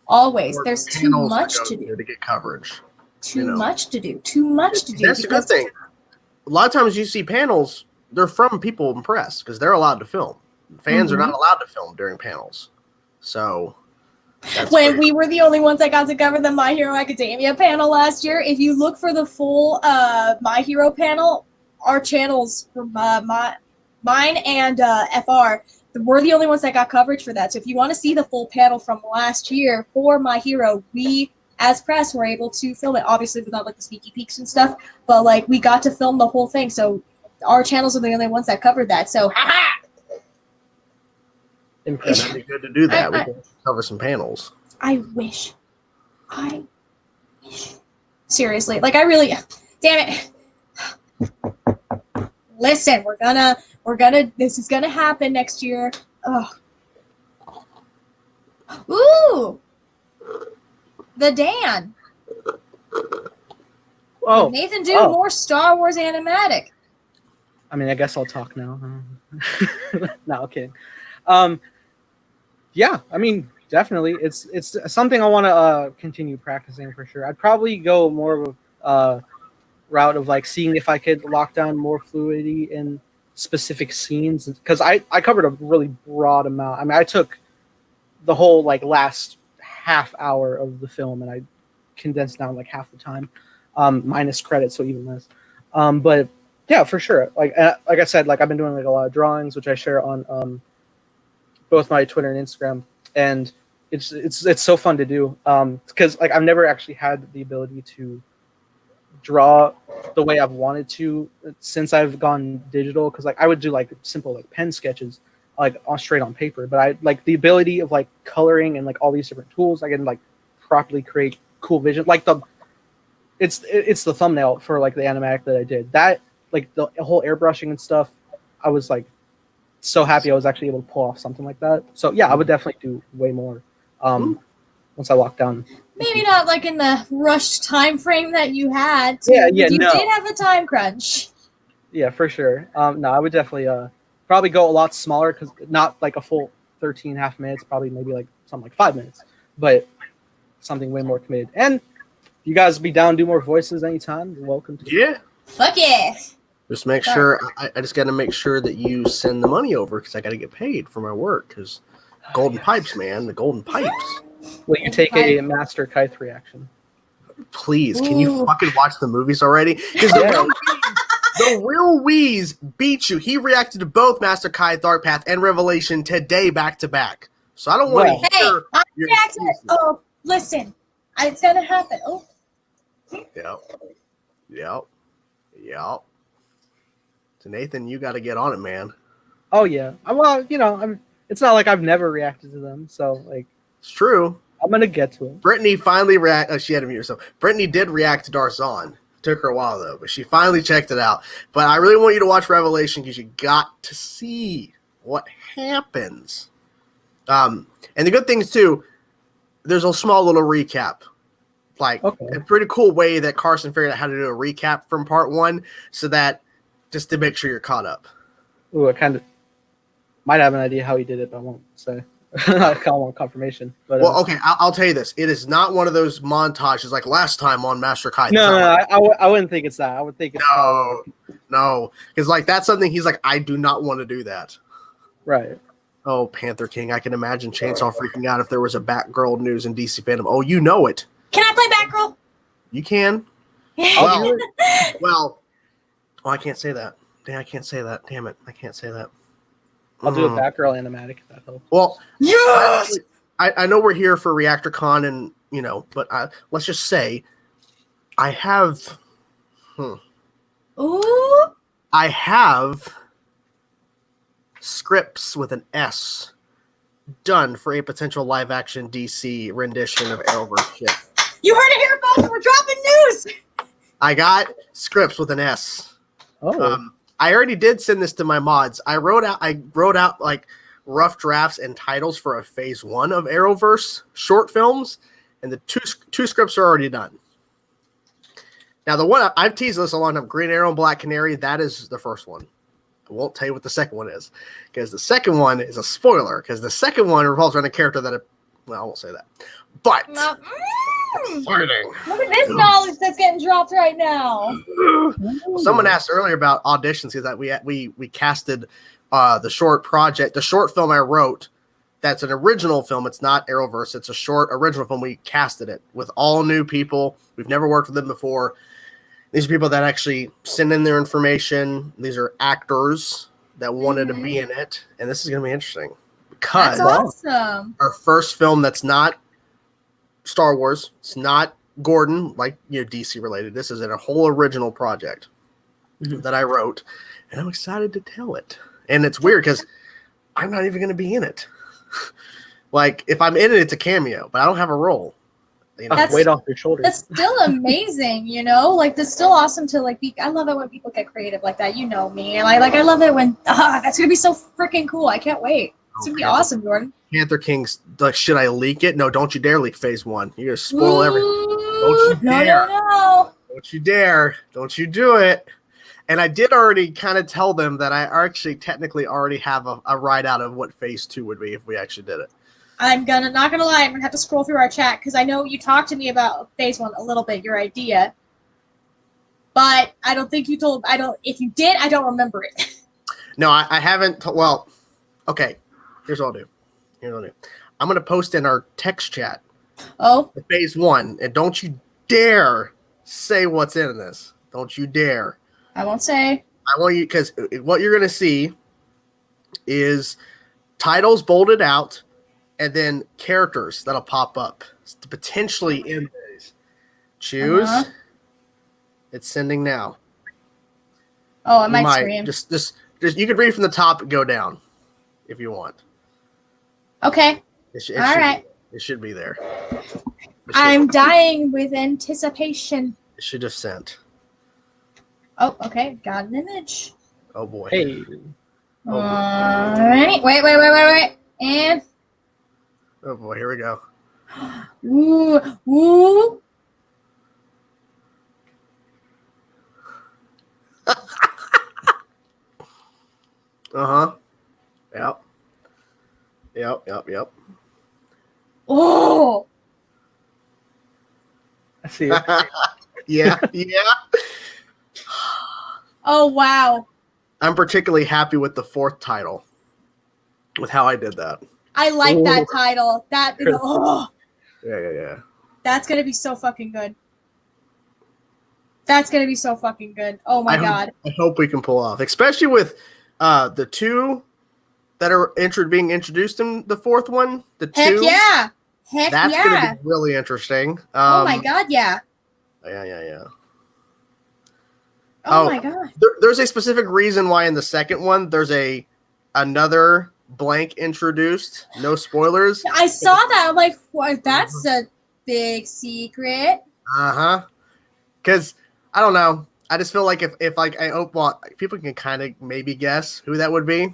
Always. Or There's too much to do. To get coverage. Too much to do. Too much to do. That's a good thing. A lot of times you see panels, they're from people in press because they're allowed to film. Fans are not allowed to film during panels. So when we were the only ones that got to cover the My Hero Academia panel last year, if you look for the full My Hero panel, our channels from mine and FR, we're the only ones that got coverage for that. So if you want to see the full panel from last year for My Hero, we as press were able to film it, obviously without like the sneaky peeks and stuff, but like we got to film the whole thing. So our channels are the only ones that covered that. So haha. It'd be good to do that. We can cover some panels. I wish. Seriously, like I really, damn it. Listen, we're gonna, this is gonna happen next year. Ugh. Ooh! The Dan. Oh. Nathan do more Star Wars animatic. I mean, I guess I'll talk now. No, kidding. Yeah, I mean, definitely. It's something I want to continue practicing for sure. I'd probably go more of a route of like seeing if I could lock down more fluidity in specific scenes because I covered a really broad amount. I mean, I took the whole like last half hour of the film and I condensed down like half the time, minus credits, so even less. But yeah, for sure. Like I said, like I've been doing like a lot of drawings, which I share on both my Twitter and Instagram, and it's so fun to do because like I've never actually had the ability to draw the way I've wanted to since I've gone digital. Because like I would do like simple like pen sketches like straight on paper, but I like the ability of like coloring and like all these different tools. I can like properly create cool vision. Like it's the thumbnail for like the animatic that I did. That like the whole airbrushing and stuff. I was like so happy I was actually able to pull off something like that. So yeah, I would definitely do way more once I lock down. Maybe not like in the rushed time frame that you had. You did have a time crunch. Yeah, for sure. No, I would definitely probably go a lot smaller because not like a full 13.5 minutes, probably maybe like something like 5 minutes, but something way more committed. And you guys be down to do more voices anytime, you're welcome to. Yeah. Fuck yeah. Just make sure, I just got to make sure that you send the money over because I got to get paid for my work because golden pipes, man, the golden pipes. Will you take a Master Kythe reaction? Please, can you fucking watch the movies already? Because the real Wheeze beat you. He reacted to both Master Kythe Dark Path and Revelation today back to back. So I don't want to hear I reacted. Oh, listen. It's going to happen. Oh. Yep. So Nathan, you got to get on it, man. Oh yeah. Well, you know, it's not like I've never reacted to them, so like it's true. I'm gonna get to it. Brittany finally she had to mute herself. Brittany did react to Darzon. Took her a while though, but she finally checked it out. But I really want you to watch Revelation because you got to see what happens. And the good thing is too, there's a small little recap. Like a pretty cool way that Carson figured out how to do a recap from part 1 so that just to make sure you're caught up. Ooh, I kind of might have an idea how he did it, but I won't say. I kind of want confirmation. But, well, okay, I'll tell you this. It is not one of those montages like last time on Master Kythe. No, I wouldn't think it's that. I would think it's no. Because like that's something he's like, I do not want to do that. Right. Oh, Panther King. I can imagine Chainsaw freaking out if there was a Batgirl news in DC fandom. Oh, you know it. Can I play Batgirl? You can. Well, I can't say that. I can't say that. Damn it. I can't say that. I'll do a Batgirl animatic if that helps. Well, yes! I know we're here for Reactor Con and, you know, but let's just say I have I have scripts with an S done for a potential live-action DC rendition of Arrowverse shit. You heard it here, folks. We're dropping news. I got scripts with an S. Oh. I already did send this to my mods. I wrote out like rough drafts and titles for a phase 1 of Arrowverse short films, and the two scripts are already done. Now, the one I've teased this a long time, Green Arrow and Black Canary, that is the first one. I won't tell you what the second one is, because the second one is a spoiler, because the second one revolves around a character that, I won't say that. But, exciting. Look at this knowledge that's getting dropped right now. Well, someone asked earlier about auditions, because we casted the short film I wrote. That's an original film. It's not Arrowverse. It's a short original film. We casted it with all new people. We've never worked with them before. These are people that actually send in their information. These are actors that wanted to be in it. And this is going to be interesting. Because that's awesome. Our first film that's not Star Wars. It's not Gordon, like DC related. This is a whole original project that I wrote. And I'm excited to tell it. And it's weird because I'm not even going to be in it. Like, if I'm in it, it's a cameo, but I don't have a role. That's weight off your shoulders. That's still amazing, Like, that's still awesome to like be. I love it when people get creative like that. You know me, and I love it when that's gonna be so freaking cool. I can't wait. It's gonna be awesome, Jordan. Panther King's like, should I leak it? No, don't you dare leak phase 1. You're gonna spoil everything. Don't you dare! No. Don't you dare! Don't you do it! And I did already kind of tell them that I actually technically already have a write out of what phase 2 would be if we actually did it. Not gonna lie, I'm gonna have to scroll through our chat because I know you talked to me about phase 1 a little bit, your idea. But I don't think you told. If you did, I don't remember it. No, I haven't. Well, okay. Here's what I'll do. I'm gonna post in our text chat. Oh. Phase 1, and don't you dare say what's in this. Don't you dare. I won't say. I want you, because what you're gonna see is titles bolded out. And then characters that'll pop up potentially in these. Choose. It's sending now. Oh, I might scream. Just you can read from the top and go down if you want. Okay. All right. It should be there. I'm dying with anticipation. It should have sent. Oh, okay. Got an image. Oh boy. Hey. All right. Wait. And. Oh boy, here we go. Ooh. Uh-huh. Yep. Oh. I see it. Yeah. Oh, wow. I'm particularly happy with the 4th title, with how I did that. I like that title. Yeah. That's going to be so fucking good. Oh my God. I hope we can pull off, especially with the 2 that are being introduced in the 4th one. The 2. Heck yeah. That's going to be really interesting. Oh my God, yeah. Yeah. Oh my God. There's a specific reason why in the second one there's another blank introduced. No spoilers. I saw that. I'm like, what? That's a big secret. Because I don't know. I just feel like if like I hope people can kind of maybe guess who that would be.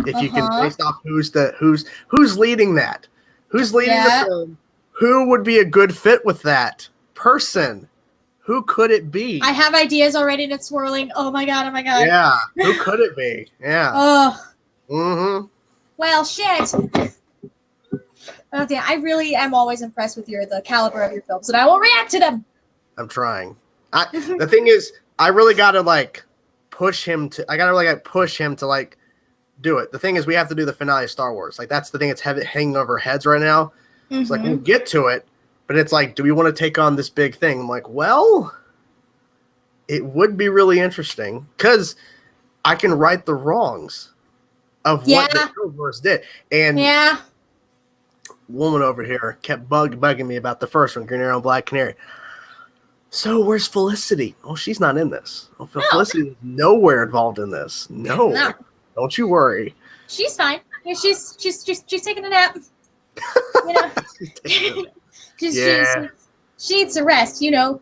If you can based off who's leading that. Who's leading the film? Who would be a good fit with that person? Who could it be? I have ideas already and it's swirling. Oh my God. Yeah. Who could it be? Yeah. Oh. Well, shit. Oh, damn. I really am always impressed with the caliber of your films, and I will react to them. I'm trying. The thing is, I really gotta push him to do it. The thing is, we have to do the finale of Star Wars. That's the thing that's hanging over our heads right now. It's we'll get to it, but it's do we want to take on this big thing? I'm well, it would be really interesting because I can right the wrongs of what the Arrowverse did. And woman over here kept bugging me about the first one, Green Arrow and Black Canary. So where's Felicity? Oh, she's not in this. Oh, Felicity is nowhere involved in this. No. Don't you worry. She's fine. She's taking a nap. You know, Yeah. she needs to rest. You know,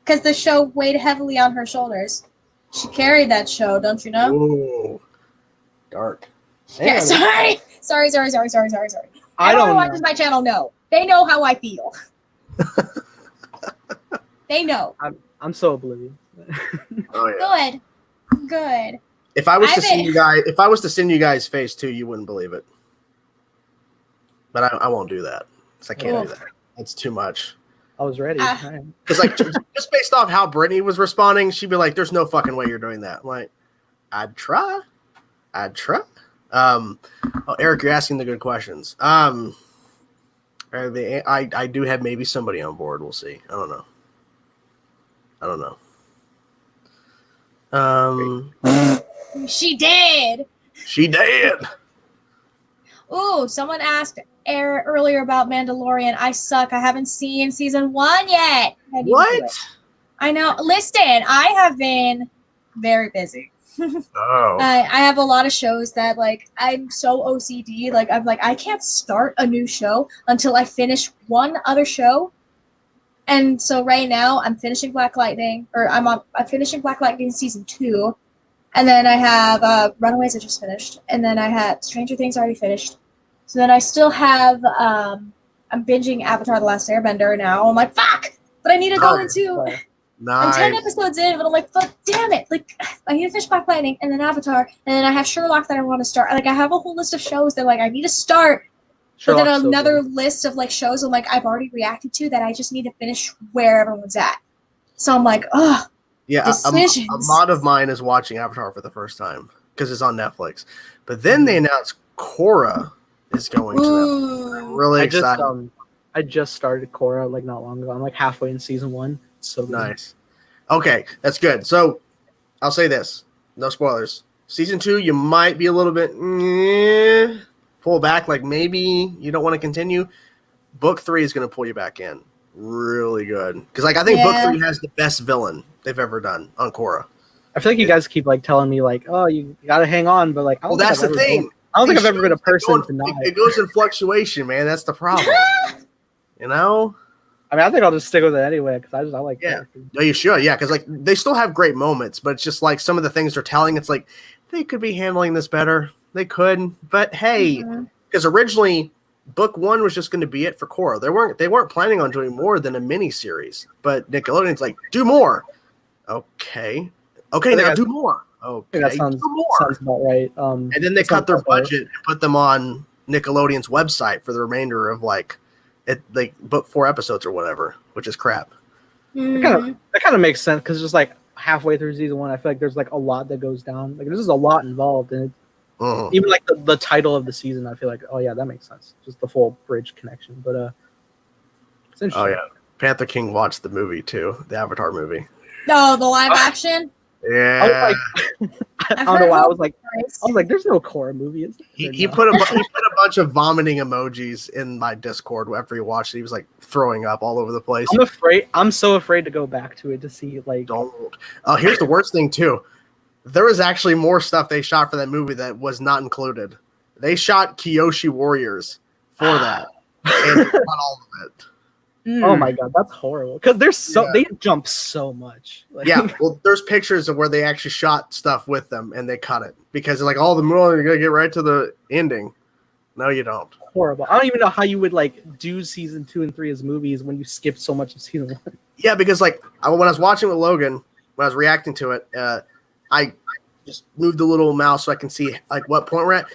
because the show weighed heavily on her shoulders. She carried that show, don't you know? Ooh, dark. Yeah, Damn. sorry. I Everyone who don't watches know. my channel know. They know how I feel. They know. I'm so oblivious. Oh yeah. Good. If I was I to send bet- you guys phase 2, you wouldn't believe it. But I won't do that. 'Cause I can't do that. That's too much. I was ready. Ah. All right. Because like just based off how Brittany was responding, she'd be like, "There's no fucking way you're doing that." I'm like, I'd try. Oh, Eric, you're asking the good questions. I do have maybe somebody on board. We'll see. I don't know. She did. She did. Ooh, someone asked earlier about Mandalorian. I suck. I haven't seen season 1 yet. I need to do What? it. I know. Listen, I have been very busy. Oh. I have a lot of shows that like I'm so OCD. Like I'm like I can't start a new show until I finish one other show. And so right now I'm finishing Black Lightning, or I'm finishing Black Lightning season 2, and then I have Runaways I just finished, and then I had Stranger Things already finished. So then I still have I'm binging Avatar: The Last Airbender now. I'm like fuck, but I need to go into. Nice. I'm 10 episodes in, but I'm like, fuck, damn it. Like, I need to finish Black Lightning, and then Avatar, and then I have Sherlock that I want to start. Like, I have a whole list of shows that, like, I need to start, but then another list of, like, shows I'm like, I've already reacted to that I just need to finish where everyone's at. So I'm like, ugh, yeah, decisions. a mod of mine is watching Avatar for the first time because it's on Netflix. But then they announced Korra is going to Netflix. I'm really excited. I just started Korra like not long ago. I'm like halfway in season 1. It's so good. Nice. Okay, that's good. So I'll say this. No spoilers. Season 2, you might be a little bit pull back, like maybe you don't want to continue. Book 3 is going to pull you back in. Really good. Because like I think Book 3 has the best villain they've ever done on Korra. I feel like you guys keep like telling me like, oh, you gotta hang on, but like I don't think that's the thing. I don't think I've ever been a person to not. It goes in fluctuation, man. That's the problem. You know? I mean, I think I'll just stick with it anyway because I like characters. No, you should, yeah, because like they still have great moments, but it's just like some of the things they're telling, it's like they could be handling this better. They could, but hey, because originally Book 1 was just going to be it for Korra. They weren't planning on doing more than a mini series, but Nickelodeon's like, do more. Okay, now do more. Okay, that sounds about right. And then they cut their budget and put them on Nickelodeon's website for the remainder of like Book 4 episodes or whatever, which is crap. That kind of makes sense because just like halfway through season 1, I feel like there's like a lot that goes down. Like this is a lot involved in it. Even like the title of the season, I feel like, oh yeah, that makes sense. Just the full bridge connection. But it's interesting. Oh yeah, Panther King watched the movie too, the Avatar movie. No, the live action. Yeah, I was like, I don't know why I was like, there's no Korra movie. He put a bunch of vomiting emojis in my Discord after he watched it. He was like throwing up all over the place. I'm so afraid to go back to it to see like. Don't. Here's the worst thing too. There was actually more stuff they shot for that movie that was not included. They shot Kyoshi Warriors for that, and not all of it. Oh my god, that's horrible. Because they jump so much. Like, well, there's pictures of where they actually shot stuff with them, and they cut it because like all the more you're gonna get right to the ending. No, you don't. Horrible. I don't even know how you would like do season 2 and 3 as movies when you skip so much of season 1. Yeah, because like when I was watching with Logan, when I was reacting to it, I just moved the little mouse so I can see like what point we're at.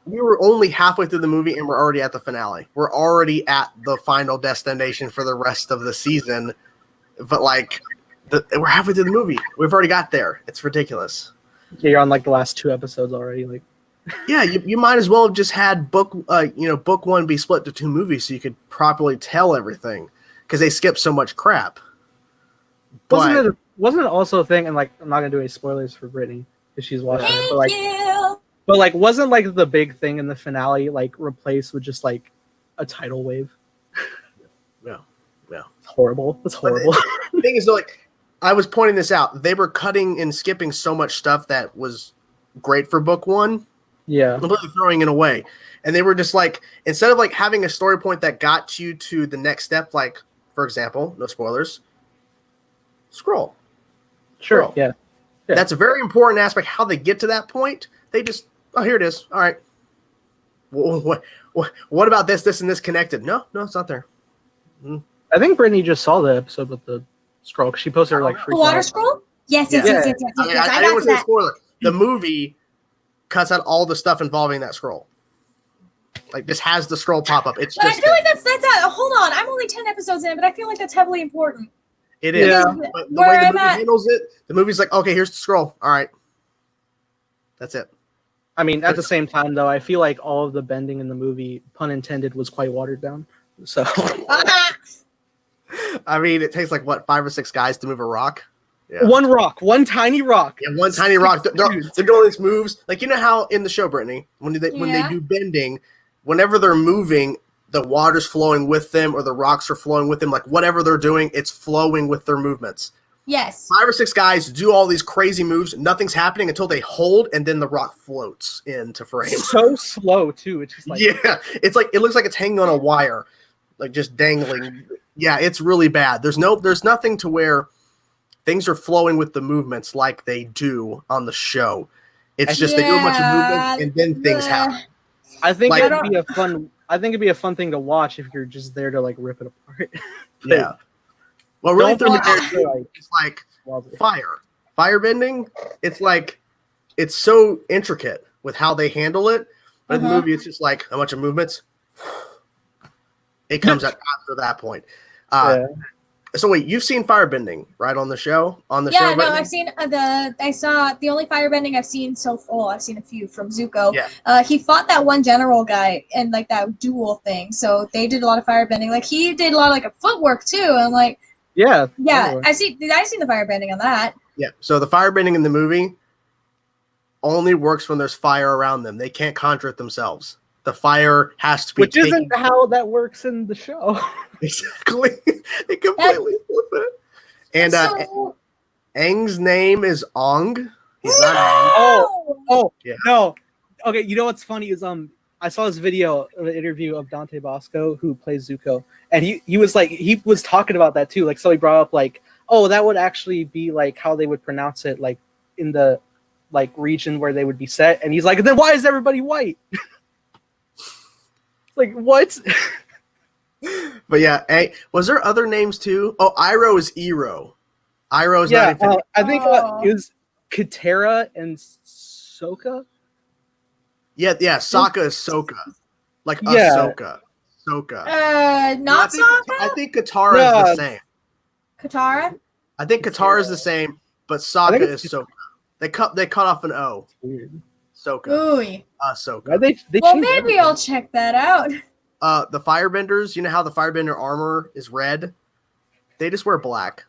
We were only halfway through the movie and we're already at the finale. We're already at the final destination for the rest of the season. But like we're halfway through the movie. We've already got there. It's ridiculous. Yeah, you're on like the last 2 episodes already. Like, yeah, you might as well have just had book 1 be split to 2 movies so you could properly tell everything because they skipped so much crap. Wasn't it also a thing? And like, I'm not gonna do any spoilers for Brittany because she's watching it. But like, wasn't like the big thing in the finale like replaced with just like a tidal wave? Yeah. It's horrible. It's horrible. The thing is, like, I was pointing this out. They were cutting and skipping so much stuff that was great for Book 1 Yeah. completely throwing it away. And they were just like, instead of like having a story point that got you to the next step, like for example, no spoilers, scroll. Sure. Scroll. Yeah. Yeah. That's a very important aspect. How they get to that point, they just, oh, here it is. All right. What about this, and this connected? No, it's not there. I think Brittany just saw the episode with the scroll because she posted her like The freak water out. scroll? Yes, Yeah. yes. I I didn't got want to to say that. spoiler. The movie cuts out all the stuff involving that scroll. Like, just has the scroll pop up. It's But I just feel like that's hold on. I'm only 10 episodes in, but I feel like that's heavily important. it is. Yeah. But the Where way the I'm movie at- handles it, the movie's like, okay, here's the scroll. All right, that's it. I mean, at the same time, though, I feel like all of the bending in the movie, pun intended, was quite watered down. So, I mean, it takes like what 5 or 6 guys to move a rock. Yeah. one tiny rock. Yeah, one tiny rock. They're doing these moves. Like, you know how in the show, Brittany, when they Yeah. do bending, whenever they're moving, the water's flowing with them or the rocks are flowing with them. Like, whatever they're doing, it's flowing with their movements. Yes. 5 or 6 guys do all these crazy moves. Nothing's happening until they hold, and then the rock floats into frame. So slow, too. It's just like... Yeah, it's like, it looks like it's hanging on a wire, like just dangling. Yeah, it's really bad. There's nothing to where things are flowing with the movements like they do on the show. It's just they do a bunch of movements and then things happen. I think Like- it'd be a fun thing to watch if you're just there to like rip it apart. Yeah. Well, really, Don't through be there to, like, it's like fire bending. It's like, it's so intricate with how they handle it. But in the movie, it's just like a bunch of movements. It comes out after that point. Yeah. So wait, you've seen firebending, right, on the show? Show, No, Brittany? I've seen I saw the only firebending I've seen I've seen a few from Zuko. Yeah. He fought that one general guy in like that duel thing, so they did a lot of firebending. Like he did a lot of like a footwork too, and like Yeah. I seen the firebending on that. Yeah. So the firebending in the movie only works when there's fire around them. They can't conjure it themselves. The fire has to be Which isn't how that works in the show. Exactly. They completely flip it. And So, Aang's name is Ong. He's not Oh, Yeah. no. Okay, you know what's funny is I saw this video of an interview of Dante Bosco who plays Zuko, and he was talking about that too. Like, so he brought up like, oh, that would actually be like how they would pronounce it, like in the like region where they would be set. And he's like, then why is everybody white? Like, what? But yeah, was there other names too? Oh, Iroh is Ero. Iroh is Yeah, not even. I think it was Katera and Sokka. Yeah, Sokka is Sokka. Like Yeah. Ahsoka. Sokka. not Sokka? I think Katara is the same. Katara? I think Katara is the same, but Sokka think is Sokka. They cut off an O. Weird. Sokka. Ooh. Ahsoka. Why they Well, changed maybe everything. I'll check that out. The firebenders, you know how the firebender armor is red? They just wear black.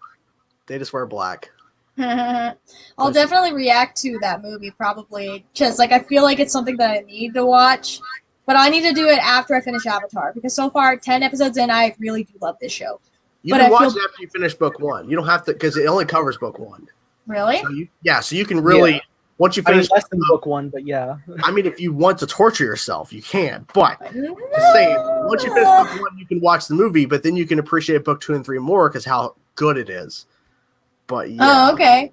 I'll definitely react to that movie probably because like I feel like it's something that I need to watch, but I need to do it after I finish Avatar because so far 10 episodes in I really do love this show. You But can I watch feel- it after you finish book 1. You don't have to because it only covers book 1. Really? So you can really once you I mean, finish. less than book 1, but yeah. I mean, if you want to torture yourself, you can. But No. the same. Once you finish book 1, you can watch the movie, but then you can appreciate book 2 and 3 more because how good it is. But yeah. Oh, okay.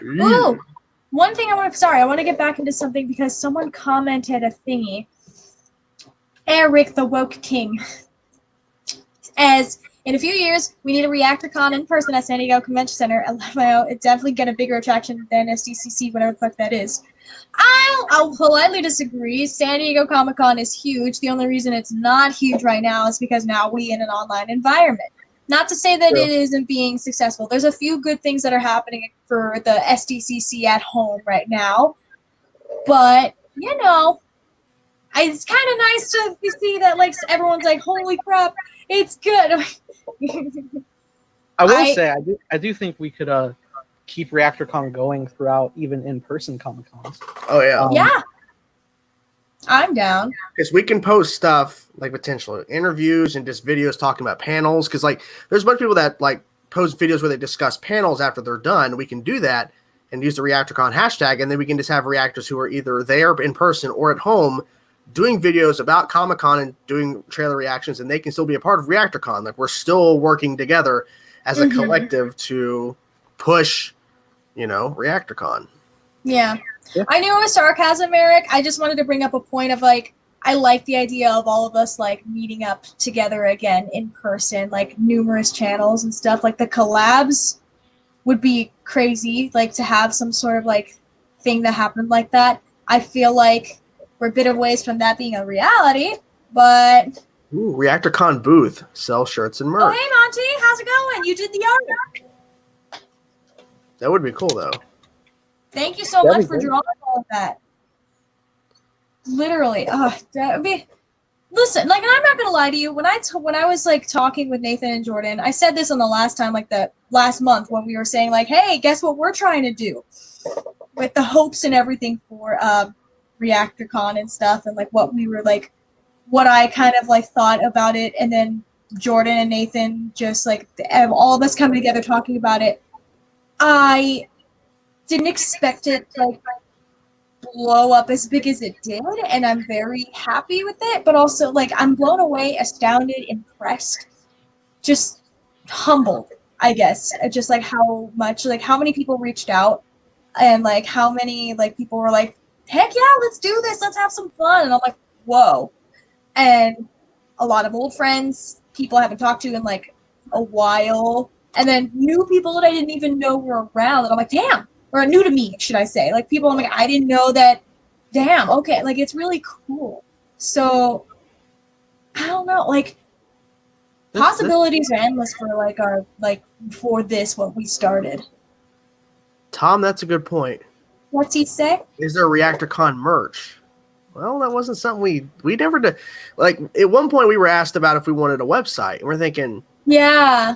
Ooh, one thing I want to get back into something because someone commented a thingy. Eric the Woke King. As in a few years, we need a Reactor Con in person at San Diego Convention Center. It's definitely get a bigger attraction than SDCC, whatever the fuck that is. I'll politely disagree. San Diego Comic Con is huge. The only reason it's not huge right now is because now we in an online environment. Not to say that it isn't being successful. There's a few good things that are happening for the SDCC at home right now. But, you know, it's kind of nice to see that, like, everyone's like, holy crap, it's good. I will say, I do think we could keep Reactor Con going throughout even in-person Comic Cons. Oh yeah. Yeah. I'm down. Because we can post stuff like potential interviews and just videos talking about panels. Because like there's a bunch of people that like post videos where they discuss panels after they're done. We can do that and use the ReactorCon hashtag, and then we can just have reactors who are either there in person or at home doing videos about Comic-Con and doing trailer reactions, and they can still be a part of ReactorCon. Like, we're still working together as a collective to push, ReactorCon. Yeah. I knew it was sarcasm, Eric. I just wanted to bring up a point of, like, I like the idea of all of us, like, meeting up together again in person, like, numerous channels and stuff. Like, the collabs would be crazy, like, to have some sort of, like, thing that happened like that. I feel like we're a bit of ways from that being a reality, but... Ooh, ReactorCon booth. Sell shirts and merch. Oh, hey, Monty. How's it going? You did the art. That would be cool, though. Thank you so much for drawing all of that. Literally. That would be... Listen, like, and I'm not going to lie to you. When I was, like, talking with Nathan and Jordan, I said this on the last time, like, the last month when we were saying, like, hey, guess what we're trying to do? With the hopes and everything for ReactorCon and stuff, and, like, what we were, like, what I kind of, like, thought about it, and then Jordan and Nathan just, like, all of us coming together talking about it. I didn't expect it to, like, blow up as big as it did, and I'm very happy with it, but also, like, I'm blown away, astounded, impressed, just humbled, I guess, at just, like, how much, like, how many people reached out, and, like, how many, like, people were like, heck yeah, let's do this, let's have some fun, and I'm like, whoa. And a lot of old friends, people I haven't talked to in, like, a while, and then new people that I didn't even know were around, and I'm like, damn, or new to me, should I say. Like, people, I'm like, I didn't know that, damn, okay, like, it's really cool. So, I don't know, like, possibilities are endless for, like, our, like, for this, what we started. Tom, that's a good point. What's he say? Is there ReactorCon merch? Well, that wasn't something we never did. Like, at one point we were asked about if we wanted a website, and we're thinking, yeah.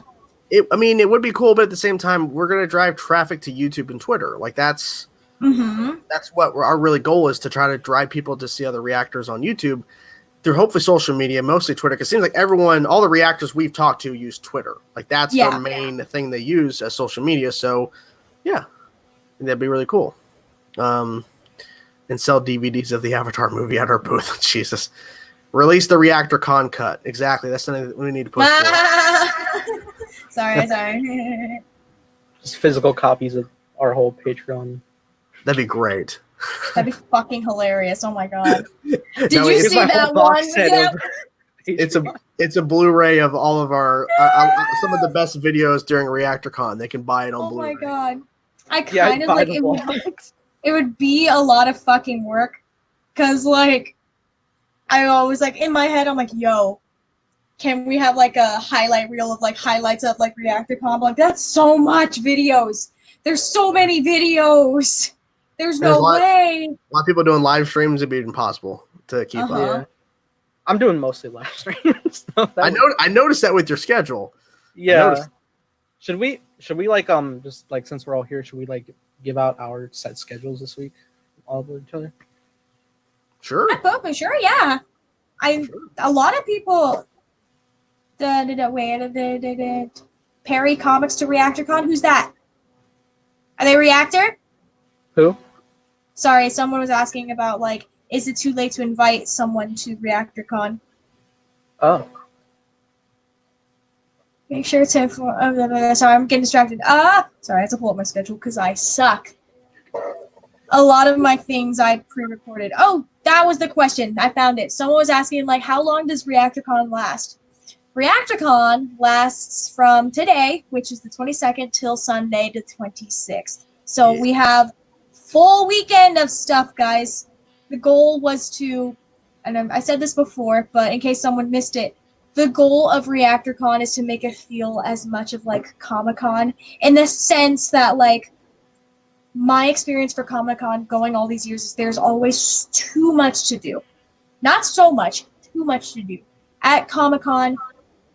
It would be cool, but at the same time, we're going to drive traffic to YouTube and Twitter. Like, that's what our really goal is, to try to drive people to see other reactors on YouTube through hopefully social media, mostly Twitter. Because it seems like all the reactors we've talked to use Twitter. Like, that's their main thing they use as social media. So, yeah, that'd be really cool. And sell DVDs of the Avatar movie at our booth. Jesus. Release the Reactor Con cut. Exactly. That's something that we need to push for. Sorry. Just physical copies of our whole Patreon. That'd be great. That'd be fucking hilarious. Oh my god. Did you see that one? Yeah. It's a Blu-ray of all of our some of the best videos during Reactor Con. They can buy it on Blu-ray. Oh my god. I kind of like it would be a lot of fucking work, because, like, I always, like, in my head, I'm like, yo, can we have, like, a highlight reel of, like, highlights of, like, Reactor Con? Like, that's so much videos. There's so many videos. There's no way. A lot of people doing live streams. It'd be impossible to keep up. Yeah. I'm doing mostly live streams. I noticed that with your schedule. Yeah. Should we like just like, since we're all here, should we like give out our set schedules this week, all of each other? Sure. Sure, yeah. A lot of people. Perry Comics to Reactor Con. Who's that? Are they Reactor? Who? Sorry, someone was asking about, like, is it too late to invite someone to Reactor Con? Oh. Make sure to... sorry, I'm getting distracted. Sorry, I have to pull up my schedule because I suck. A lot of my things I pre-recorded. Oh, that was the question. I found it. Someone was asking, like, how long does Reactor Con last? Reactor Con lasts from today, which is the 22nd, till Sunday, the 26th. So we have full weekend of stuff, guys. The goal was to, and I said this before, but in case someone missed it, the goal of Reactor Con is to make it feel as much of, like, Comic-Con, in the sense that, like, my experience for Comic-Con going all these years is there's always too much to do. Not so much, too much to do. At Comic-Con,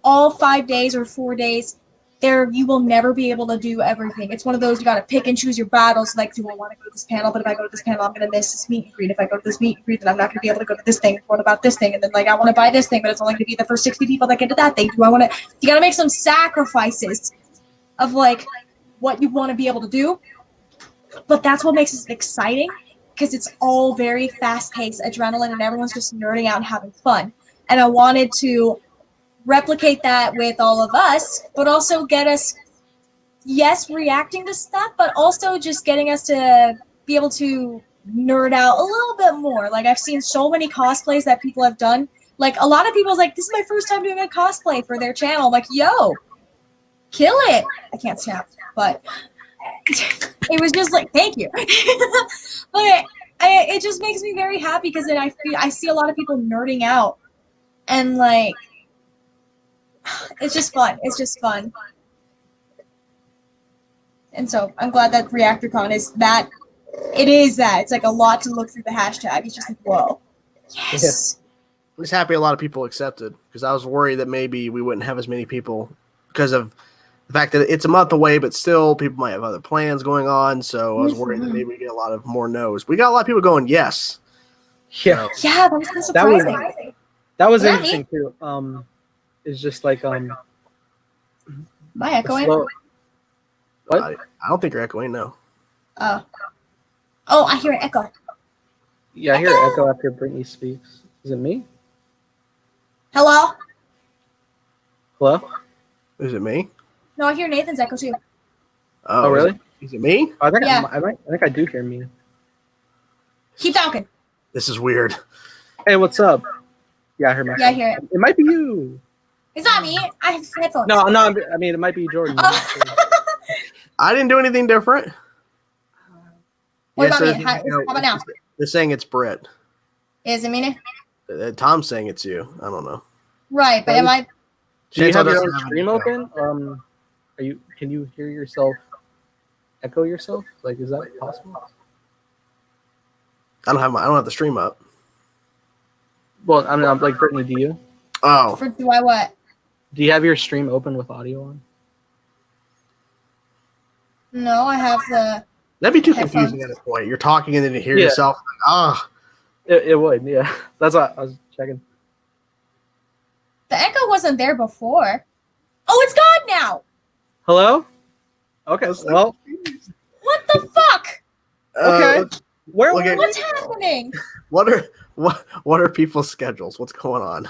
all 5 days or 4 days, you will never be able to do everything. It's one of those, you gotta pick and choose your battles, like, do I want to go to this panel, but if I go to this panel, I'm gonna miss this meet and greet. If I go to this meet and greet, then I'm not gonna be able to go to this thing. What about this thing? And then, like, I want to buy this thing, but it's only gonna be the first 60 people that get to that thing. You gotta make some sacrifices of, like, what you want to be able to do. but that's what makes it exciting because it's all very fast-paced, adrenaline, and everyone's just nerding out and having fun. And I wanted to replicate that with all of us, but also get us, yes, reacting to stuff, but also just getting us to be able to nerd out a little bit more. Like, I've seen so many cosplays that people have done. Like, a lot of people's like, this is my first time doing a cosplay for their channel. I'm like, yo, kill it. I can't snap, but it was just like, thank you. But it just makes me very happy because then I see a lot of people nerding out, and like, it's just fun. It's just fun. And so I'm glad that Reactor Con is that. It is that. It's like a lot to look through the hashtag. It's just like, whoa. Yes. I'm just happy a lot of people accepted because I was worried that maybe we wouldn't have as many people because of the fact that it's a month away, but still people might have other plans going on. So I was worried that maybe we get a lot of more no's. We got a lot of people going yes. Yeah. So, Yeah, that was kind of surprising. That was Yeah, interesting too. It's just like Am I echoing? What? I don't think you're echoing. No. Oh, I hear an echo. Yeah, I hear an echo after Brittany speaks. Is it me? Hello? Hello? Is it me? No, I hear Nathan's echo too. Oh, really? Is it me? I think Yeah. I think I do hear me. Keep talking. This is weird. Hey, what's up? Yeah, I heard myself. Yeah, I hear it. It might be you. It's not me. I have headphones. No. I mean, it might be Jordan. I didn't do anything different. What Yes, about me? sir. How about now? They're saying it's Brett. Is it me? Tom's saying it's you. I don't know. Right, but am I? Do you have Chantel your doesn't own have stream any- open? Can you hear yourself echo yourself? Like, is that possible? I don't have the stream up. Well, I mean, I'm like, Brittany, do you? Oh, Do I what? Do you have your stream open with audio on? No, I have the. that'd be too Headphones. confusing at a point. You're talking and then you hear Yeah. yourself. Like, ah, It would, yeah. That's what I was checking. The echo wasn't there before. Oh, it's gone now. Hello? Okay, well, What the fuck? okay. Where look were at- we? What's happening? what are people's schedules? What's going on?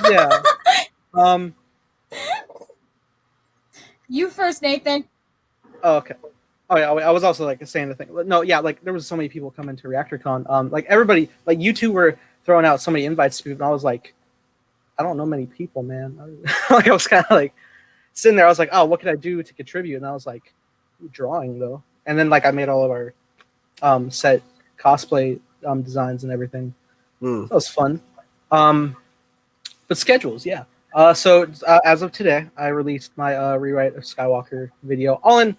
Yeah. You first, Nathan. Oh, okay. Oh yeah, I was also like saying the thing. No, yeah, like there was so many people coming to Reactor Con. Like everybody, like you two were throwing out so many invites to people, and I was like, I don't know many people, man. Like I was kind of like sitting there. I was like, oh, what could I do to contribute? And I was like, drawing though. And then like I made all of our set cosplay designs and everything. Hmm. That was fun. But schedules, yeah. So as of today, I released my rewrite of Skywalker video, all in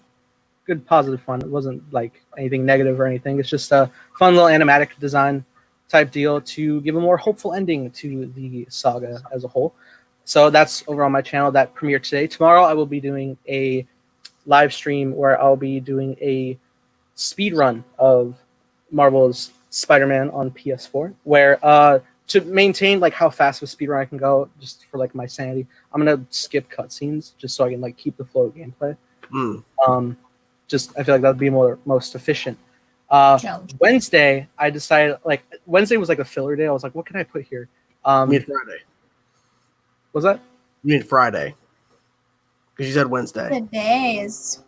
good, positive fun. It wasn't like anything negative or anything. It's just a fun little animatic design type deal to give a more hopeful ending to the saga as a whole. So that's over on my channel. That premiered today. Tomorrow, I will be doing a live stream where I'll be doing a speed run of Marvel's Spider-Man on PS4, where to maintain like how fast of a speedrun I can go, just for like my sanity, I'm gonna skip cutscenes just so I can like keep the flow of gameplay. Just I feel like that'd be most efficient. Challenge. Wednesday, I decided like Wednesday was like a filler day. I was like, what can I put here? You mean Friday? Was that? You mean Friday? Because you said Wednesday. Today is.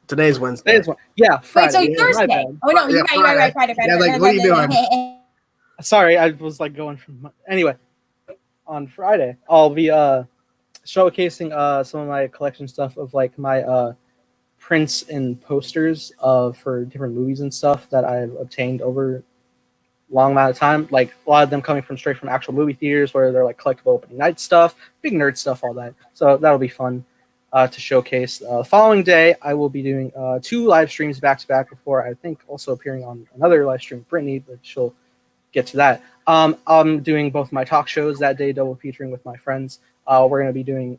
Today's Wednesday. Today's one. Yeah, Friday. Wait, so Yeah, my Thursday? bad. Oh no, Yeah, you're right. Friday. Yeah, like, what are you doing? Sorry, I was like going from anyway. On Friday, I'll be showcasing some of my collection stuff of like my prints and posters for different movies and stuff that I've obtained over a long amount of time. Like a lot of them coming from straight from actual movie theaters where they're like collectible opening night stuff, big nerd stuff, all that. So that'll be fun to showcase. The following day, I will be doing 2 live streams back to back before I think also appearing on another live stream with Brittany, but she'll get to that. I'm doing both my talk shows that day, double featuring with my friends. We're going to be doing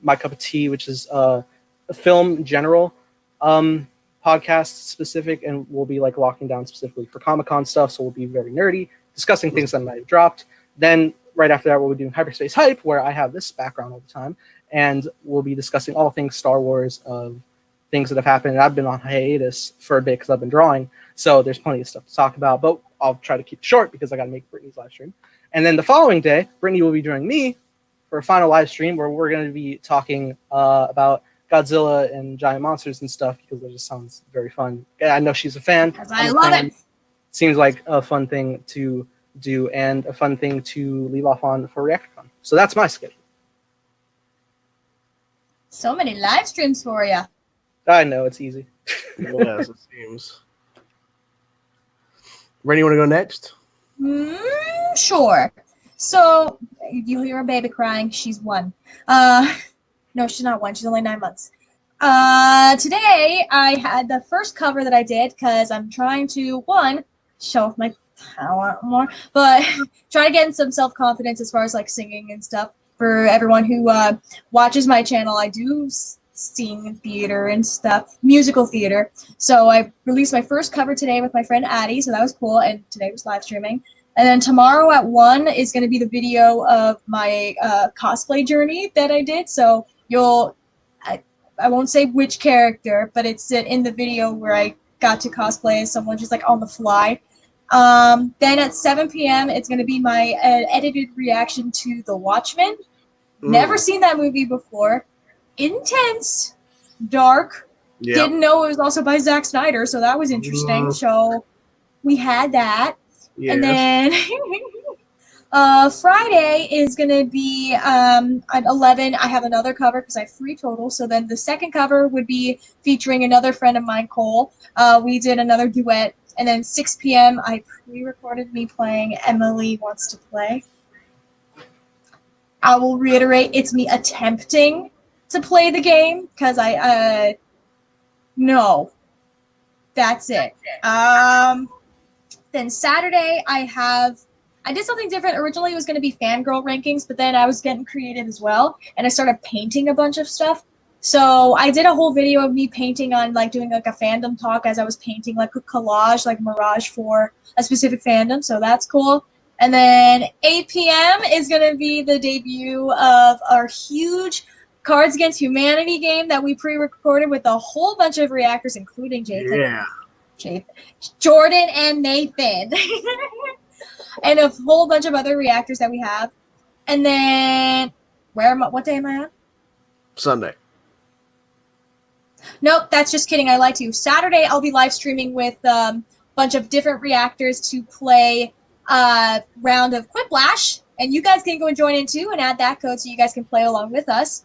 My Cup of Tea, which is a film general podcast specific, and we'll be like locking down specifically for Comic-Con stuff, so we'll be very nerdy, discussing things that might have dropped. Then right after that, we'll be doing Hyperspace Hype, where I have this background all the time, and we'll be discussing all things Star Wars, of things that have happened. And I've been on hiatus for a bit because I've been drawing. So there's plenty of stuff to talk about, but I'll try to keep it short because I got to make Brittany's live stream. And then the following day, Brittany will be joining me for a final live stream where we're going to be talking about Godzilla and giant monsters and stuff because it just sounds very fun. I know she's a fan. Because I love it. Seems like a fun thing to do and a fun thing to leave off on for Reactor Con. So that's my schedule. So many live streams for you. I know, it's easy. Yes, it seems. Ready, you want to go next? Sure. So you hear a baby crying. She's 1. No, she's not 1. She's only 9 months. Today I had the first cover that I did because I'm trying to, 1, show off my talent more, but try to get some self-confidence as far as like singing and stuff. For everyone who watches my channel, I do sing theater and stuff, musical theater. So I released my first cover today with my friend Addie, so that was cool, and today was live streaming. And then tomorrow at 1 is going to be the video of my cosplay journey that I did. So I won't say which character, but it's in the video where I got to cosplay as someone just like on the fly. Then at 7 p.m. it's going to be my edited reaction to The Watchmen. Never seen that movie before. Intense, dark. Yep. Didn't know it was also by Zack Snyder, so that was interesting. So we had that. Yes. And then Friday is going to be at 11. I have another cover because I have 3 total. So then the second cover would be featuring another friend of mine, Cole. We did another duet. And then 6 p.m. I pre-recorded me playing Emily Wants to Play. I will reiterate, it's me attempting to play the game because no. That's it. Then Saturday I did something different. Originally it was going to be fangirl rankings, but then I was getting creative as well, and I started painting a bunch of stuff. So I did a whole video of me painting on like doing like a fandom talk as I was painting like a collage, like Mirage for a specific fandom. So that's cool. And then 8 p.m. is going to be the debut of our huge Cards Against Humanity game that we pre-recorded with a whole bunch of reactors, including Jordan and Nathan. And a whole bunch of other reactors that we have. And then, what day am I on? Sunday. Nope, that's just kidding. I lied to you. Saturday, I'll be live streaming with a bunch of different reactors to play a round of Quiplash. And you guys can go and join in too and add that code so you guys can play along with us.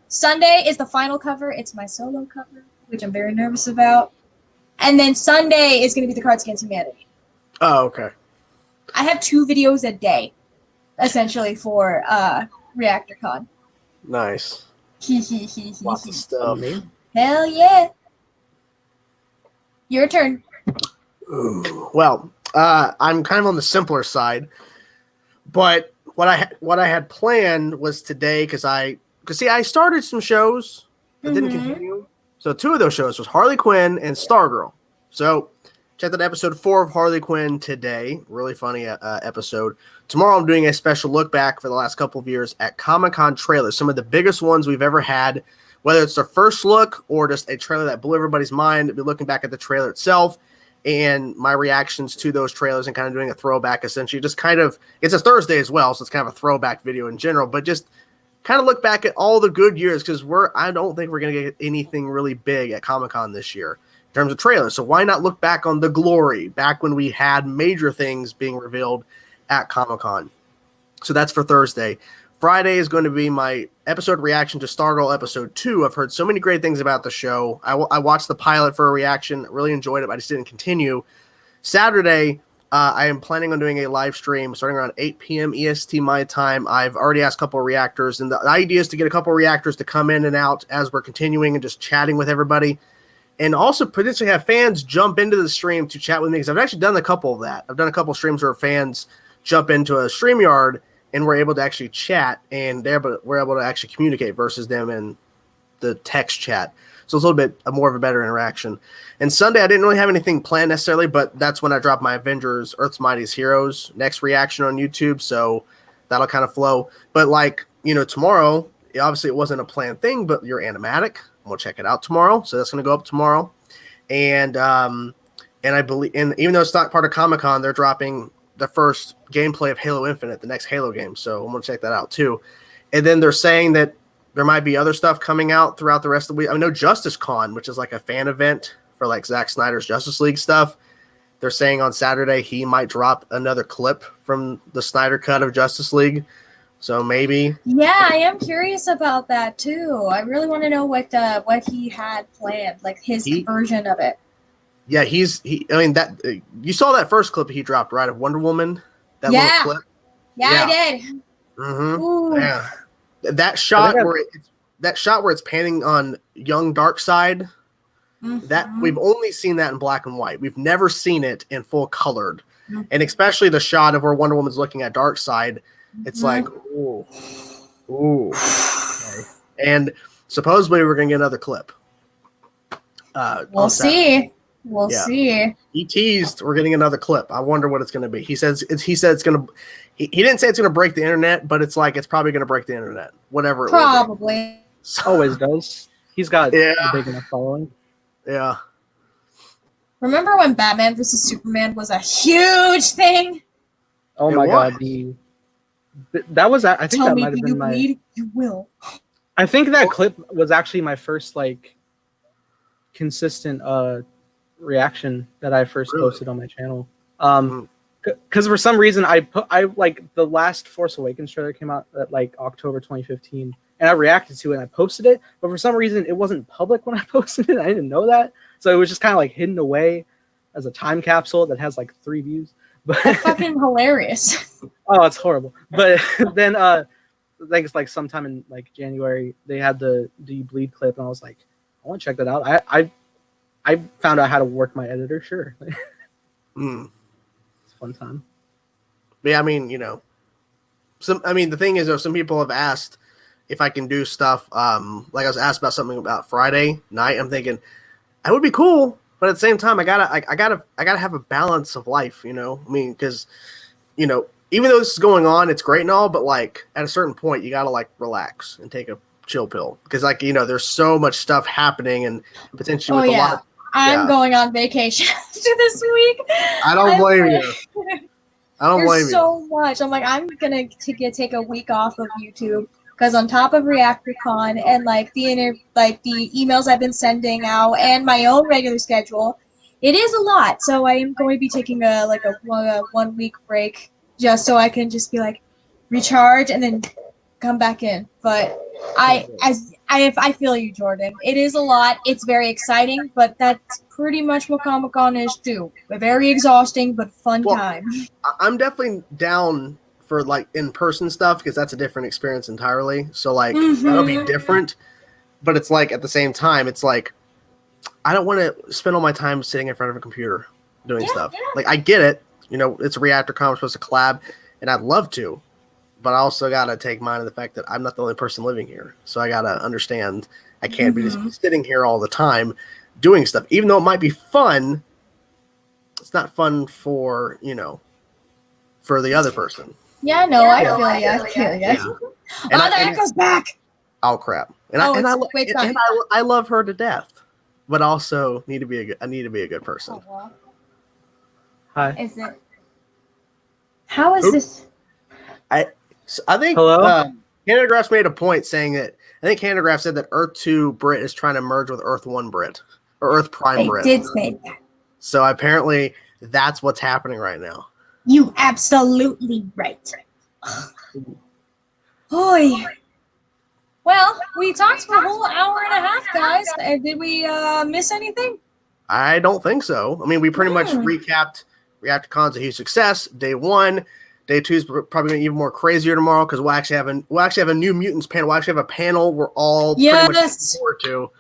Sunday is the final cover. It's my solo cover, which I'm very nervous about. And then Sunday is going to be the Cards Against Humanity. Oh, okay. I have 2 videos a day, essentially, for Reactor Con. Nice. Lots of stuff. Hell yeah. Your turn. Ooh. Well, I'm kind of on the simpler side, but what I had planned was today because I started some shows that didn't continue. So 2 of those shows was Harley Quinn and Stargirl. So check out episode 4 of Harley Quinn today. Really funny episode. Tomorrow I'm doing a special look back for the last couple of years at Comic-Con trailers. Some of the biggest ones we've ever had, whether it's the first look or just a trailer that blew everybody's mind. I'll be looking back at the trailer itself and my reactions to those trailers and kind of doing a throwback essentially. Just kind of, it's a Thursday as well, so it's kind of a throwback video in general, but just kind of look back at all the good years because I don't think we're going to get anything really big at Comic-Con this year in terms of trailers. So why not look back on the glory, back when we had major things being revealed at Comic-Con. So that's for Thursday. Friday is going to be my episode reaction to Stargirl episode 2. I've heard so many great things about the show. I watched the pilot for a reaction, really enjoyed it, but I just didn't continue. Saturday, I am planning on doing a live stream starting around 8 p.m. EST my time. I've already asked a couple of reactors, and the idea is to get a couple of reactors to come in and out as we're continuing and just chatting with everybody. And also potentially have fans jump into the stream to chat with me because I've actually done a couple of that. I've done a couple of streams where fans jump into a StreamYard and we're able to actually chat and we're able to actually communicate versus them in the text chat. So it's a little bit more of a better interaction. And Sunday, I didn't really have anything planned necessarily, but that's when I dropped my Avengers Earth's Mightiest Heroes next reaction on YouTube. So that'll kind of flow. But tomorrow, obviously it wasn't a planned thing, but your animatic I'm gonna check it out tomorrow. So that's gonna go up tomorrow, and I believe, and even though it's not part of Comic-Con, they're dropping the first gameplay of Halo Infinite, the next Halo game. So I'm gonna check that out too. And then they're saying that there might be other stuff coming out throughout the rest of the week. I know Justice Con, which is like a fan event for like Zack Snyder's Justice League stuff. They're saying on Saturday he might drop another clip from the Snyder cut of Justice League. So maybe. Yeah, I am curious about that too. I really want to know what he had planned, like his version of it. Yeah, I mean that you saw that first clip he dropped, right, of Wonder Woman. That little clip. Yeah, I did. Mm-hmm. Yeah. That shot where it's panning on young Darkseid. That we've only seen that in black and white. We've never seen it in full colored, and especially the shot of where Wonder Woman's looking at Darkseid. It's like, ooh. Okay. And supposedly we're gonna get another clip. We'll see. We'll see. He teased we're getting another clip. I wonder what it's gonna be. He said it's gonna. He didn't say it's gonna break the internet, but it's like it's probably gonna break the internet. Whatever. Probably. Always does. He's got a big enough following. Yeah. Remember when Batman vs Superman was a huge thing? Oh my god, that was. I think that might have been my. You will. I think that clip was actually my first like consistent reaction that I first posted on my channel. Because for some reason I like the last Force Awakens trailer came out at like October 2015. And I reacted to it and I posted it, but for some reason it wasn't public when I posted it. I didn't know that. So it was just kind of like hidden away as a time capsule that has like 3 views. But that's fucking hilarious. Oh, it's horrible. But then I think it's like sometime in like January they had the Do You Bleed clip and I was like, I want to check that out. I found out how to work my editor, sure. It's a fun time. But yeah, I mean, you know, the thing is though, some people have asked if I can do stuff, like I was asked about something about Friday night. I'm thinking that would be cool, but at the same time, I gotta have a balance of life, you know. I mean, because you know, even though this is going on, it's great and all, but like at a certain point, you gotta like relax and take a chill pill because, like, you know, there's so much stuff happening and potentially with a lot of. I'm going on vacation this week. I don't blame you. I don't blame you. There's so much. I'm like, I'm gonna take a week off of YouTube. Because on top of Reactor Con and like the emails I've been sending out and my own regular schedule, it is a lot. So I am going to be taking a 1 week break just so I can just be like recharge and then come back in. But I feel you, Jordan. It is a lot. It's very exciting, but that's pretty much what Comic-Con is too. A very exhausting but fun time. I'm definitely down for like in-person stuff because that's a different experience entirely. So like that'll be different, but it's like at the same time, it's like I don't want to spend all my time sitting in front of a computer doing stuff. Like I get it, you know, it's a Reactor Con, we're supposed to collab, and I'd love to, but I also gotta take mind of the fact that I'm not the only person living here. So I gotta understand I can't be just sitting here all the time doing stuff, even though it might be fun. It's not fun for, you know, for the other person. Yeah, no, I feel you. Yeah. And the echo's back. Oh crap! And I love her to death, but also need to be a good person. Oh, Hi. Is it? How is this? I think Canadagraphs made a point saying that I think Canadagraph said that Earth 2 Brit is trying to merge with Earth 1 Brit or Earth Prime Brit. They did say that. So apparently that's what's happening right now. You absolutely right. Oy. Well, we talked for a whole hour and a half, guys. Did we miss anything? I don't think so. I mean, we pretty much recapped Reactor Con's a huge success. Day 1, Day 2 is probably going to be even more crazier tomorrow because we'll actually have a new mutants panel. We'll actually have a panel we're all pretty much looking forward to.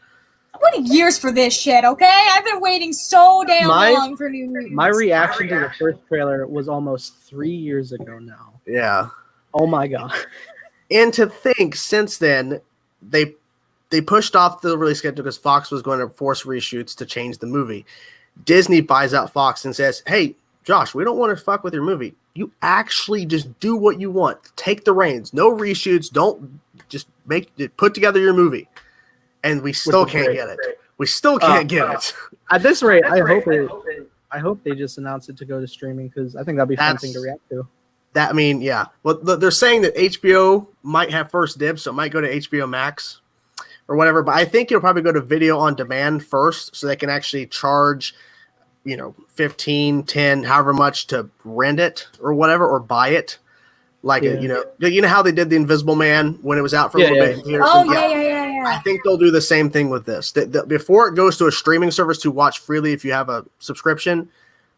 I'm waiting years for this shit, okay? I've been waiting so damn long for new mutants. My reaction to the first trailer was almost 3 years ago now. Yeah. Oh my god. And to think since then, they pushed off the release schedule because Fox was going to force reshoots to change the movie. Disney buys out Fox and says, hey, Josh, we don't want to fuck with your movie. You actually just do what you want. Take the reins. No reshoots. Don't just put together your movie. and we still can't get it. We still can't get it. At this rate, I hope they just announce it to go to streaming because I think that'd be a fun thing to react to. That, I mean, yeah. Well, they're saying that HBO might have first dibs, so it might go to HBO Max or whatever. But I think it'll probably go to video on demand first, so they can actually charge, 15, 10, however much to rent it or whatever, or buy it. Like, you know how they did The Invisible Man when it was out for a little bit in theaters? Oh, yeah. I think they'll do the same thing with this. Before it goes to a streaming service to watch freely if you have a subscription,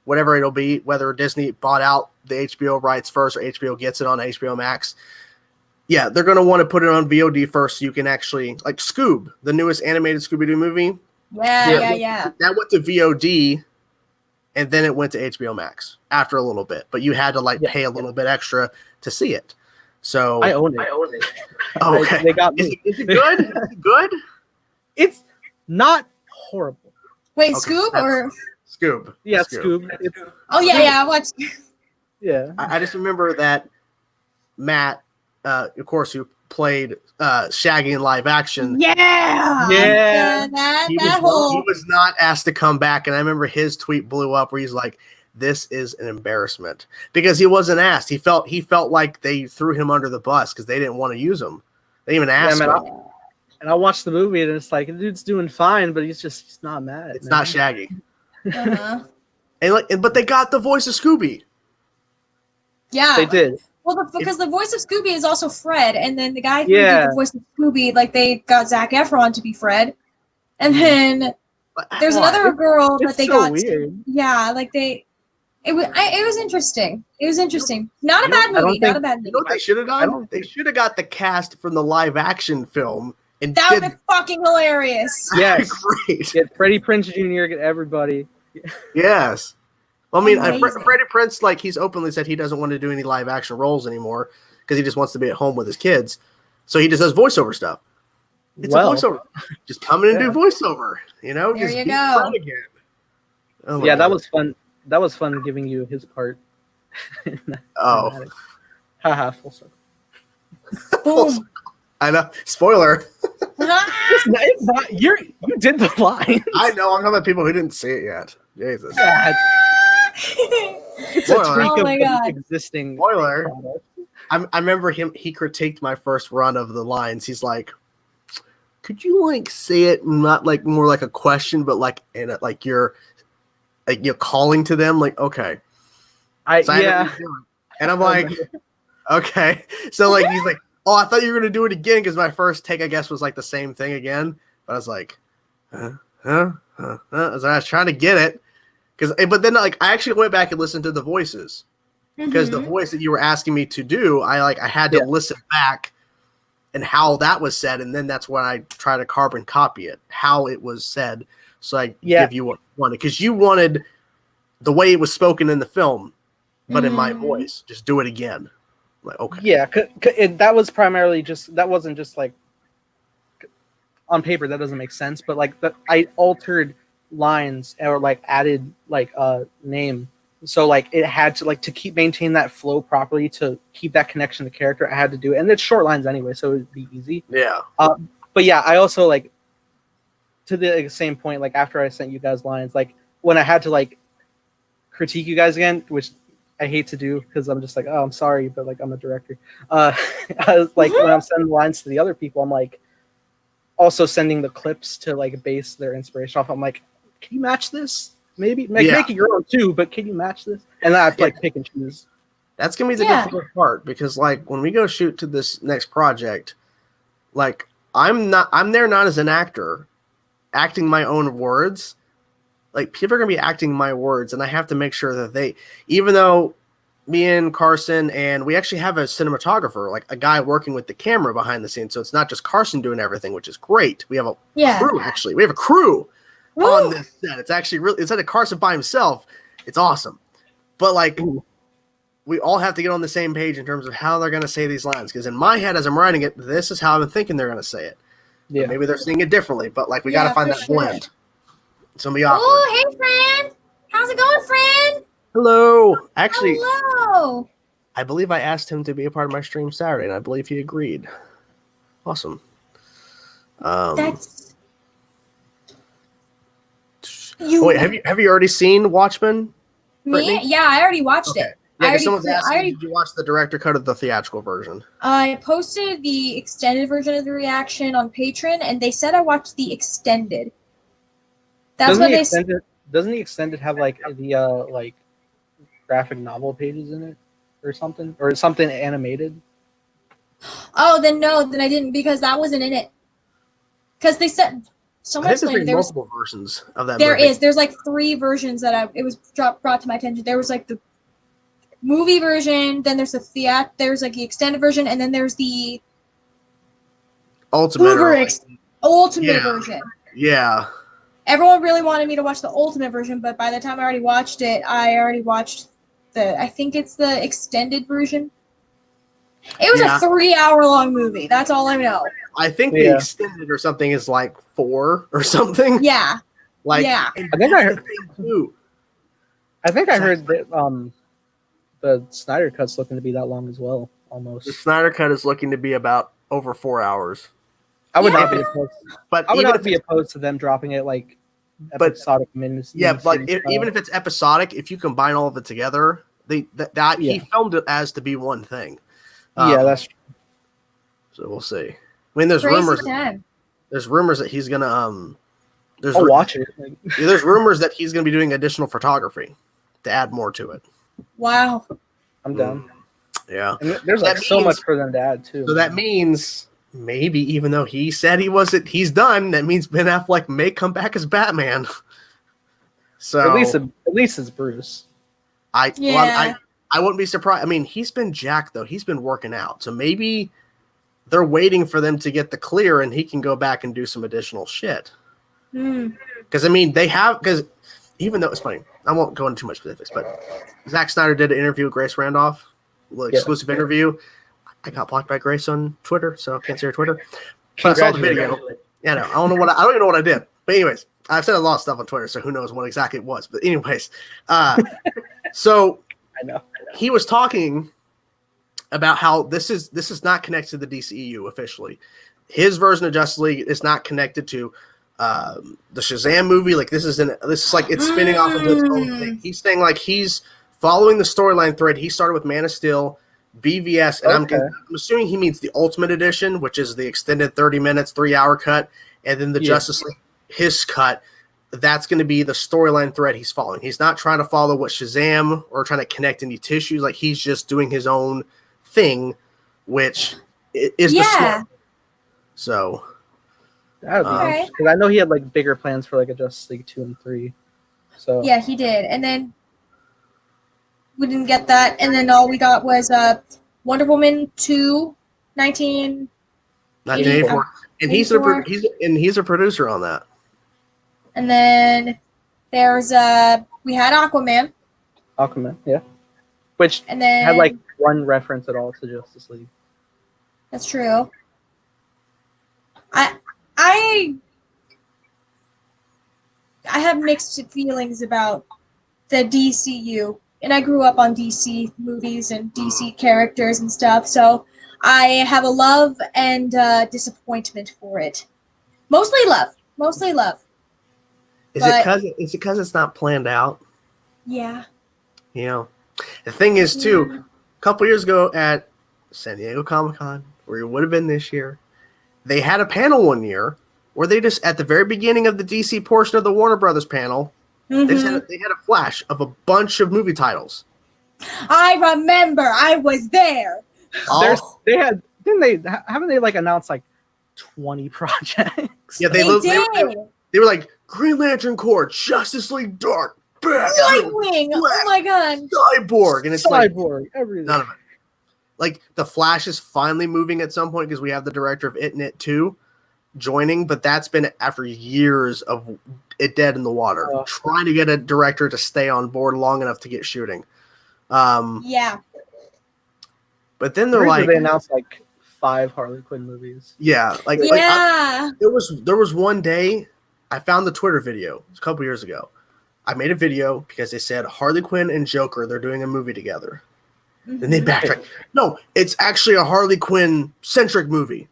whatever it'll be, whether Disney bought out the HBO rights first or HBO gets it on HBO Max. Yeah, they're going to want to put it on VOD first so you can actually, like Scoob, the newest animated Scooby-Doo movie. Yeah. That went to VOD, and then it went to HBO Max after a little bit. But you had to pay a little bit extra to see it. So I own it. Oh, okay. They got me. Is it good? Is it good? It's not horrible. Wait, okay, Scoob or Scoob? Yeah, Scoob. Oh yeah, I watched. Yeah, I just remember that Matt, of course, who played Shaggy in live action. Yeah. He was not asked to come back, and I remember his tweet blew up where he's like, "This is an embarrassment," because he wasn't asked. He felt like they threw him under the bus because they didn't want to use him. They even asked him. And I watched the movie, and it's like the dude's doing fine, but he's not mad. It's not Shaggy. But they got the voice of Scooby. Yeah, they did. Well, because the voice of Scooby is also Fred, and then the guy who did the voice of Scooby, they got Zac Efron to be Fred, and then there's another girl that they got. Weird. It was interesting. It was interesting. Not a bad movie. Not a bad movie. You know what they should have done? They should have got the cast from the live action film. And that would be fucking hilarious. Yes. Great. Get Freddie Prinze Jr., get everybody. Yes. Well, I mean, Freddie Prinze, he's openly said he doesn't want to do any live action roles anymore because he just wants to be at home with his kids. So he just does voiceover stuff. It's a voiceover. Just come in and do voiceover. There just you go. Again. Oh yeah, God. That was fun. That was fun giving you his part. Oh. Haha, full circle. Boom. I know. Spoiler. It's not. You did the line. I know. I'm talking about people who didn't see it yet. Jesus. Yeah. It's a tweak of existing. Spoiler. I remember he critiqued my first run of the lines. He's like, "Could you say it not more like a question, but in a, you're calling to them?" Okay. And I'm like, okay. So he's like, "Oh, I thought you were gonna do it again," because my first take, I guess, was the same thing again. But I was like, I was trying to get it, but then I actually went back and listened to the voices, because the voice that you were asking me to do, I had to listen back and how that was said, and then that's when I try to carbon copy it, how it was said, so I give you what you wanted, because you wanted the way it was spoken in the film, but in my voice. Just do it again. Okay. Yeah, that was primarily that wasn't just on paper. That doesn't make sense. But I altered lines or added name, so it had to maintain that flow properly, to keep that connection to character. I had to do it, and it's short lines anyway, so it'd be easy. Yeah. But yeah, I also to the same point. After I sent you guys lines, when I had to critique you guys again, which I hate to do because I'm just oh, I'm sorry, but I'm a director. I was when I'm sending lines to the other people, I'm also sending the clips to base their inspiration off. I'm can you match this? Maybe make it your own too, but can you match this? And then I pick and choose. That's gonna be the difficult part, because when we go shoot to this next project, I'm there not as an actor, acting my own words. People are going to be acting my words, and I have to make sure that even though me and Carson, and we actually have a cinematographer, a guy working with the camera behind the scenes, so it's not just Carson doing everything, which is great. We have a crew, actually. We have a crew on this set. It's actually really, instead of Carson by himself, it's awesome. But we all have to get on the same page in terms of how they're going to say these lines, because in my head, as I'm writing it, this is how I'm thinking they're going to say it. Yeah. Maybe they're saying it differently, but we got to find that blend. It's gonna be awkward. Oh, hey, friend. How's it going, friend? Hello. Actually, hello. I believe I asked him to be a part of my stream Saturday, and I believe he agreed. Awesome. That's Oh, wait, have you already seen Watchmen? Me? Brittany? Yeah, I already watched Okay. it. Yeah, I because someone's already, asking, did you watch the director cut of the theatrical version? I posted the extended version of the reaction on Patreon, and they said I watched the extended. That's Doesn't what the they. extended have like the like graphic novel pages in it or something animated? Oh, then no, then I didn't because that wasn't in it. Because they said I someone think there's explained like there was multiple versions of that there movie. is there's like 3 versions that it was brought to my attention. There was like the movie version, then there's there's like the extended version, and then there's the Ultimate or like, ultimate yeah. version. Yeah. Everyone really wanted me to watch the ultimate version, but by the time I already watched it, I already watched I think it's the extended version. It was a 3-hour long movie. That's all I know. I think the extended or something is like 4 or something. Yeah. Like, yeah. I think I heard. Too. I think I heard that the Snyder Cut's looking to be that long as well, almost. The Snyder Cut is looking to be about over 4 hours. I would not be opposed. But I would not be opposed to them dropping it like episodic minutes. Yeah, like even if it's episodic, if you combine all of it together, he filmed it as to be one thing. Yeah, that's true. So we'll see. I mean, there's rumors. There's rumors that he's gonna I'll watch it. There's rumors that he's gonna be doing additional photography to add more to it. Wow. I'm down. Yeah. And there's like so much for them to add too. So that means maybe even though he said he's done, that means Ben Affleck may come back as Batman. So at least it's Bruce. I wouldn't be surprised. I mean, he's been jacked though. He's been working out. So maybe they're waiting for them to get the clear and he can go back and do some additional shit. Because I mean, because even though it's funny, I won't go into too much specifics, but Zack Snyder did an interview with Grace Randolph, exclusive interview. I got blocked by Grace on Twitter, so I can't see her Twitter. But I saw the video. Yeah, no, I don't even know what I did. But anyways, I've said a lot of stuff on Twitter, so who knows what exactly it was. But anyways, so I know he was talking about how this is not connected to the DCEU officially. His version of Justice League is not connected to the Shazam movie. Like this is like it's spinning off into its own thing. He's saying like he's following the storyline thread. He started with Man of Steel, BVS, and I'm assuming he means the Ultimate Edition, which is the extended 30 minutes, 3-hour cut, and then the Justice League, his cut. That's going to be the storyline thread he's following. He's not trying to follow what Shazam or trying to connect any tissues. Like he's just doing his own thing, which is the story. So that would be because I know he had like bigger plans for like a Justice League 2 and 3. So yeah, he did, and then we didn't get that, and then all we got was Wonder Woman 2, 1984, and he's a producer on that. And then there's we had Aquaman, yeah, which and then had like one reference at all to Justice League. That's true. I have mixed feelings about the DCU, and I grew up on DC movies and DC characters and stuff, so I have a love and disappointment for it. Mostly love. Is it because it's not planned out? Yeah. You know, the thing is too, a couple years ago at San Diego Comic-Con, where it would have been this year, they had a panel one year where they just, at the very beginning of the DC portion of the Warner Brothers panel, they had a flash of a bunch of movie titles. I remember. I was there. Haven't they like announced like 20 projects? Yeah, they were like Green Lantern Corps, Justice League Dark, Nightwing. Oh my god. Cyborg, and it's Cyborg, everything. None of it. Like the Flash is finally moving at some point because we have the director of It and It 2 joining, but that's been after years of it dead in the water, trying to get a director to stay on board long enough to get shooting. Yeah. But then they announced like 5 Harley Quinn movies. Yeah, there was one day I found the Twitter video a couple years ago. I made a video because they said Harley Quinn and Joker, they're doing a movie together. Then they backtracked. No, it's actually a Harley Quinn centric movie.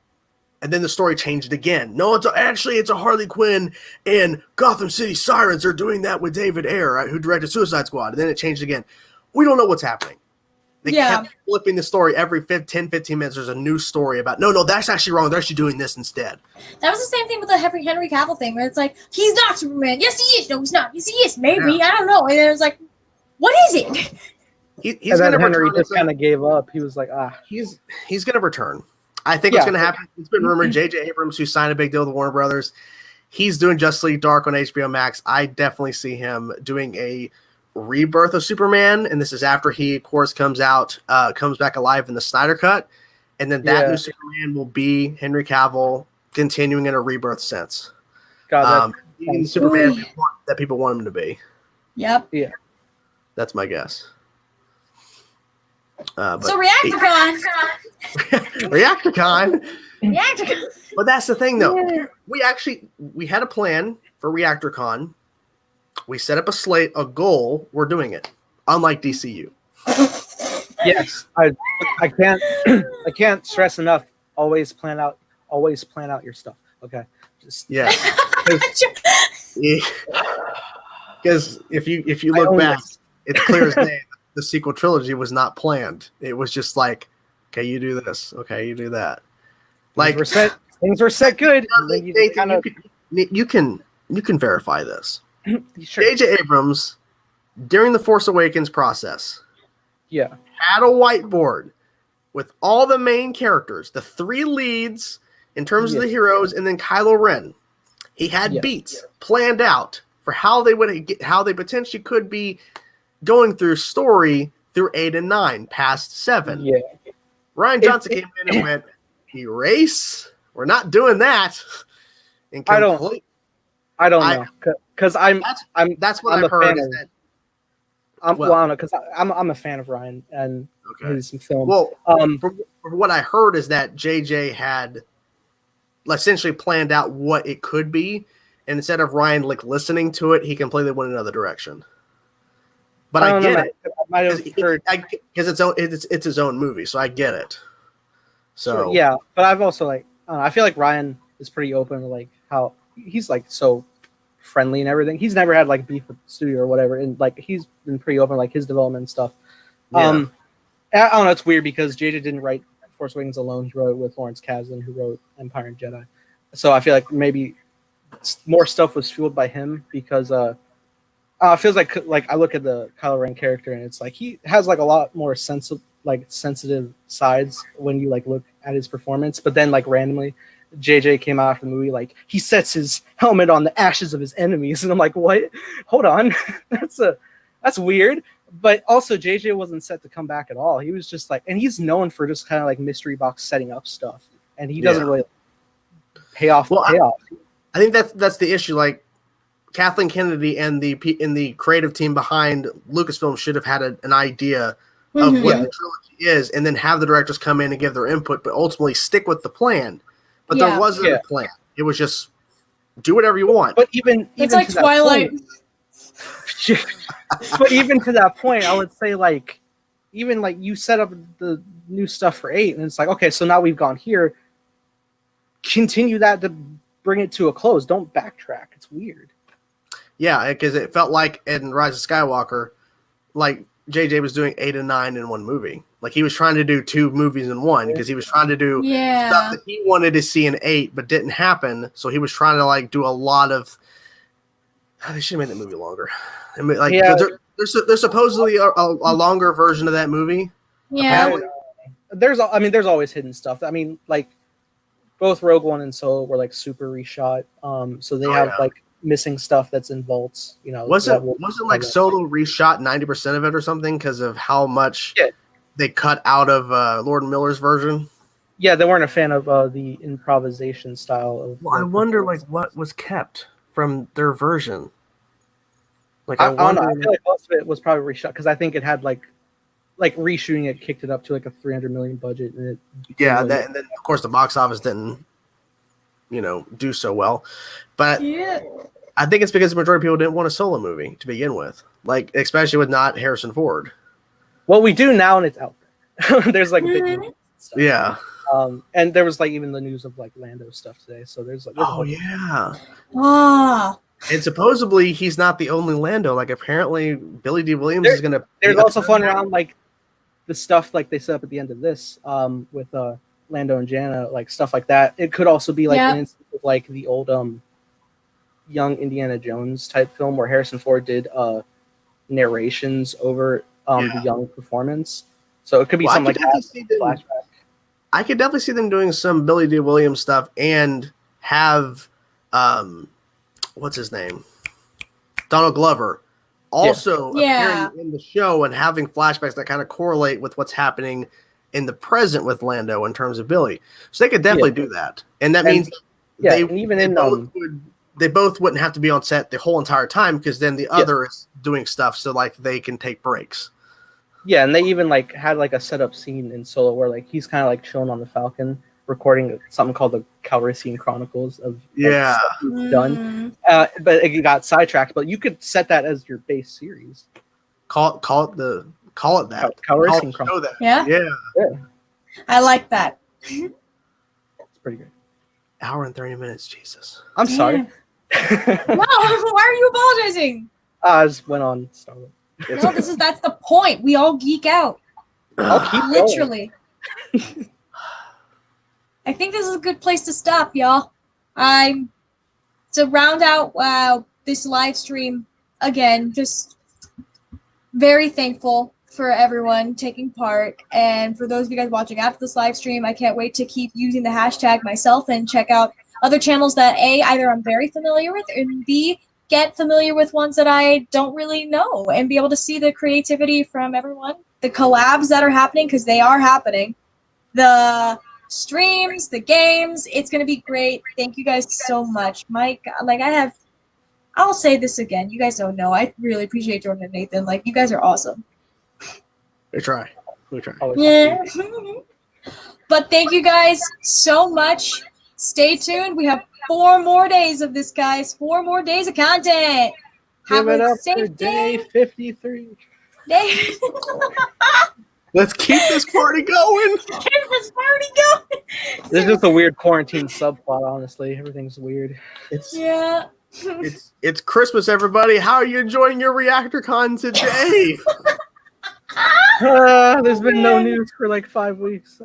And then the story changed again. No, it's a Harley Quinn and Gotham City Sirens are doing that with David Ayer, right, who directed Suicide Squad. And then it changed again. We don't know what's happening. They kept flipping the story every 10, 15 minutes. There's a new story about, no, that's actually wrong. They're actually doing this instead. That was the same thing with the Henry Cavill thing, where it's like, he's not Superman. Yes, he is. No, he's not. Yes, he is. Maybe. I don't know. And then it was like, what is it? He's going to return. Henry just kind of gave up. He was like, He's going to return. I think it's going to happen. It's been rumored. J.J. Abrams, who signed a big deal with Warner Brothers, he's doing Justice League Dark on HBO Max. I definitely see him doing a rebirth of Superman, and this is after he, of course, comes back alive in the Snyder Cut, and then that new Superman will be Henry Cavill continuing in a rebirth sense. Being the Superman that people want him to be. Yep. Yeah. That's my guess. So Reactor Con. Reactor Con. Reactor Con. But that's the thing, though. We had a plan for Reactor Con. We set up a slate, a goal. We're doing it. Unlike DCU. Yes, I can't stress enough. Always plan out your stuff. Okay. Just because if you look back, it's clear as day. The sequel trilogy was not planned. It was just like, okay, you do this. Okay, you do that. Like things were set good. Nathan, you can verify this. Sure. J.J. Abrams, during the Force Awakens process, had a whiteboard with all the main characters, the 3 leads in terms of the heroes, and then Kylo Ren. He had beats planned out for how they potentially could be going through story through 8 and 9, past 7. Yeah. Rian Johnson came in and went, erase? We're not doing that. And I don't know. Because that's what I've heard. I'm a fan of Ryan and his film. Well, from what I heard is that JJ had essentially planned out what it could be, and instead of Ryan listening to it, he completely went another direction. But I get it. I might have heard because it's his own movie, so I get it. So yeah, but I've also I feel like Ryan is pretty open to how he's so friendly and everything. He's never had beef with the studio or whatever, and he's been pretty open his development and stuff. I don't know, it's weird because JJ didn't write Force Awakens alone. He wrote it with Lawrence Kasdan, who wrote Empire and Jedi. So I feel like maybe more stuff was fueled by him because it feels like I look at the Kylo Ren character and it's he has a lot more sensitive sides when you look at his performance, but then randomly JJ came out after the movie he sets his helmet on the ashes of his enemies, and I'm like, what? Hold on, that's weird. But also JJ wasn't set to come back at all. He was just and he's known for just kind of mystery box setting up stuff, and he doesn't really pay off. I think that's the issue. Kathleen Kennedy and the creative team behind Lucasfilm should have had an idea of what the trilogy is, and then have the directors come in and give their input, but ultimately stick with the plan. But there wasn't a plan. It was just do whatever you want. But even it's like Twilight. But even to that point, I would say even you set up the new stuff for 8, and it's okay, so now we've gone here. Continue that to bring it to a close. Don't backtrack. It's weird. Yeah, because it felt like in Rise of Skywalker, JJ was doing 8 and 9 in one movie. He was trying to do 2 movies in one because he was trying to do stuff that he wanted to see in 8 but didn't happen. So he was trying to do a lot of. They should have made that movie longer. I mean, there's supposedly a longer version of that movie. Yeah. Apparently. There's always hidden stuff. I mean, both Rogue One and Solo were super reshot. So they have missing stuff that's in vaults. Wasn't Solo reshot 90% of it or something because of how much they cut out of Lord Miller's version? Yeah, they weren't a fan of the improvisation style of. Well, I wonder what was kept from their version. I don't know. I feel most of it was probably reshot because I think it had reshooting it kicked it up to a $300 million budget, and and then of course the box office didn't do so well, but I think it's because the majority of people didn't want a Solo movie to begin with, especially with not Harrison Ford. Well, we do now, and it's out there. There's big stuff. Yeah. And there was like even the news of like Lando stuff today. So there's like, Oh yeah. Ah, And supposedly he's not the only Lando. Like apparently Billy D. Williams is gonna. there's also fun around like the stuff like they set up at the end of this with Lando and Janna, like stuff like that. It could also be like an instance of like the old young Indiana Jones type film where Harrison Ford did narrations over the young performance. So it could be something like that. Flashback. I could definitely see them doing some Billy D. Williams stuff and have what's his name? Donald Glover also appearing in the show and having flashbacks that kind of correlate with what's happening in the present with Lando in terms of Billy. So they could definitely do that. And that means they both wouldn't have to be on set the whole entire time because then the other is doing stuff so like they can take breaks. Yeah, and they even like had like a setup scene in Solo where like he's kind of like chilling on the Falcon, recording something called the Calrissian Chronicles of stuff he's done. But it got sidetracked. But you could set that as your base series. Call it that. Calrissian Chronicles. Yeah. I like that. It's pretty good. Hour and 30 minutes, Jesus. I'm sorry. Wow, why are you apologizing? I just went on Star Wars. No, that's the point. We all geek out. I'll keep literally. I think this is a good place to stop, y'all. To round out this live stream again, just very thankful for everyone taking part, and for those of you guys watching after this live stream, I can't wait to keep using the hashtag myself and check out other channels that A, either I'm very familiar with, and B, get familiar with ones that I don't really know and be able to see the creativity from everyone, the collabs that are happening, because they are happening, the streams, the games. It's going to be great. Thank you guys so much. Mike, like I'll say this again. You guys don't know. I really appreciate Jordan and Nathan. Like, you guys are awesome. We try. Yeah. But thank you guys so much. Stay tuned. We have 4 more days of this, guys. 4 more days of content. Give it up for day 53. Let's keep this party going. This is just a weird quarantine subplot, honestly. Everything's weird. It's Christmas, everybody. How are you enjoying your Reactor Con today? There's been no news for like 5 weeks.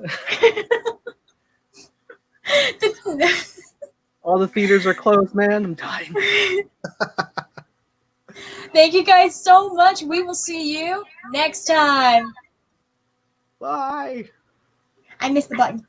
All the theaters are closed, man. I'm dying. Thank you guys so much. We will see you next time. Bye. I missed the button.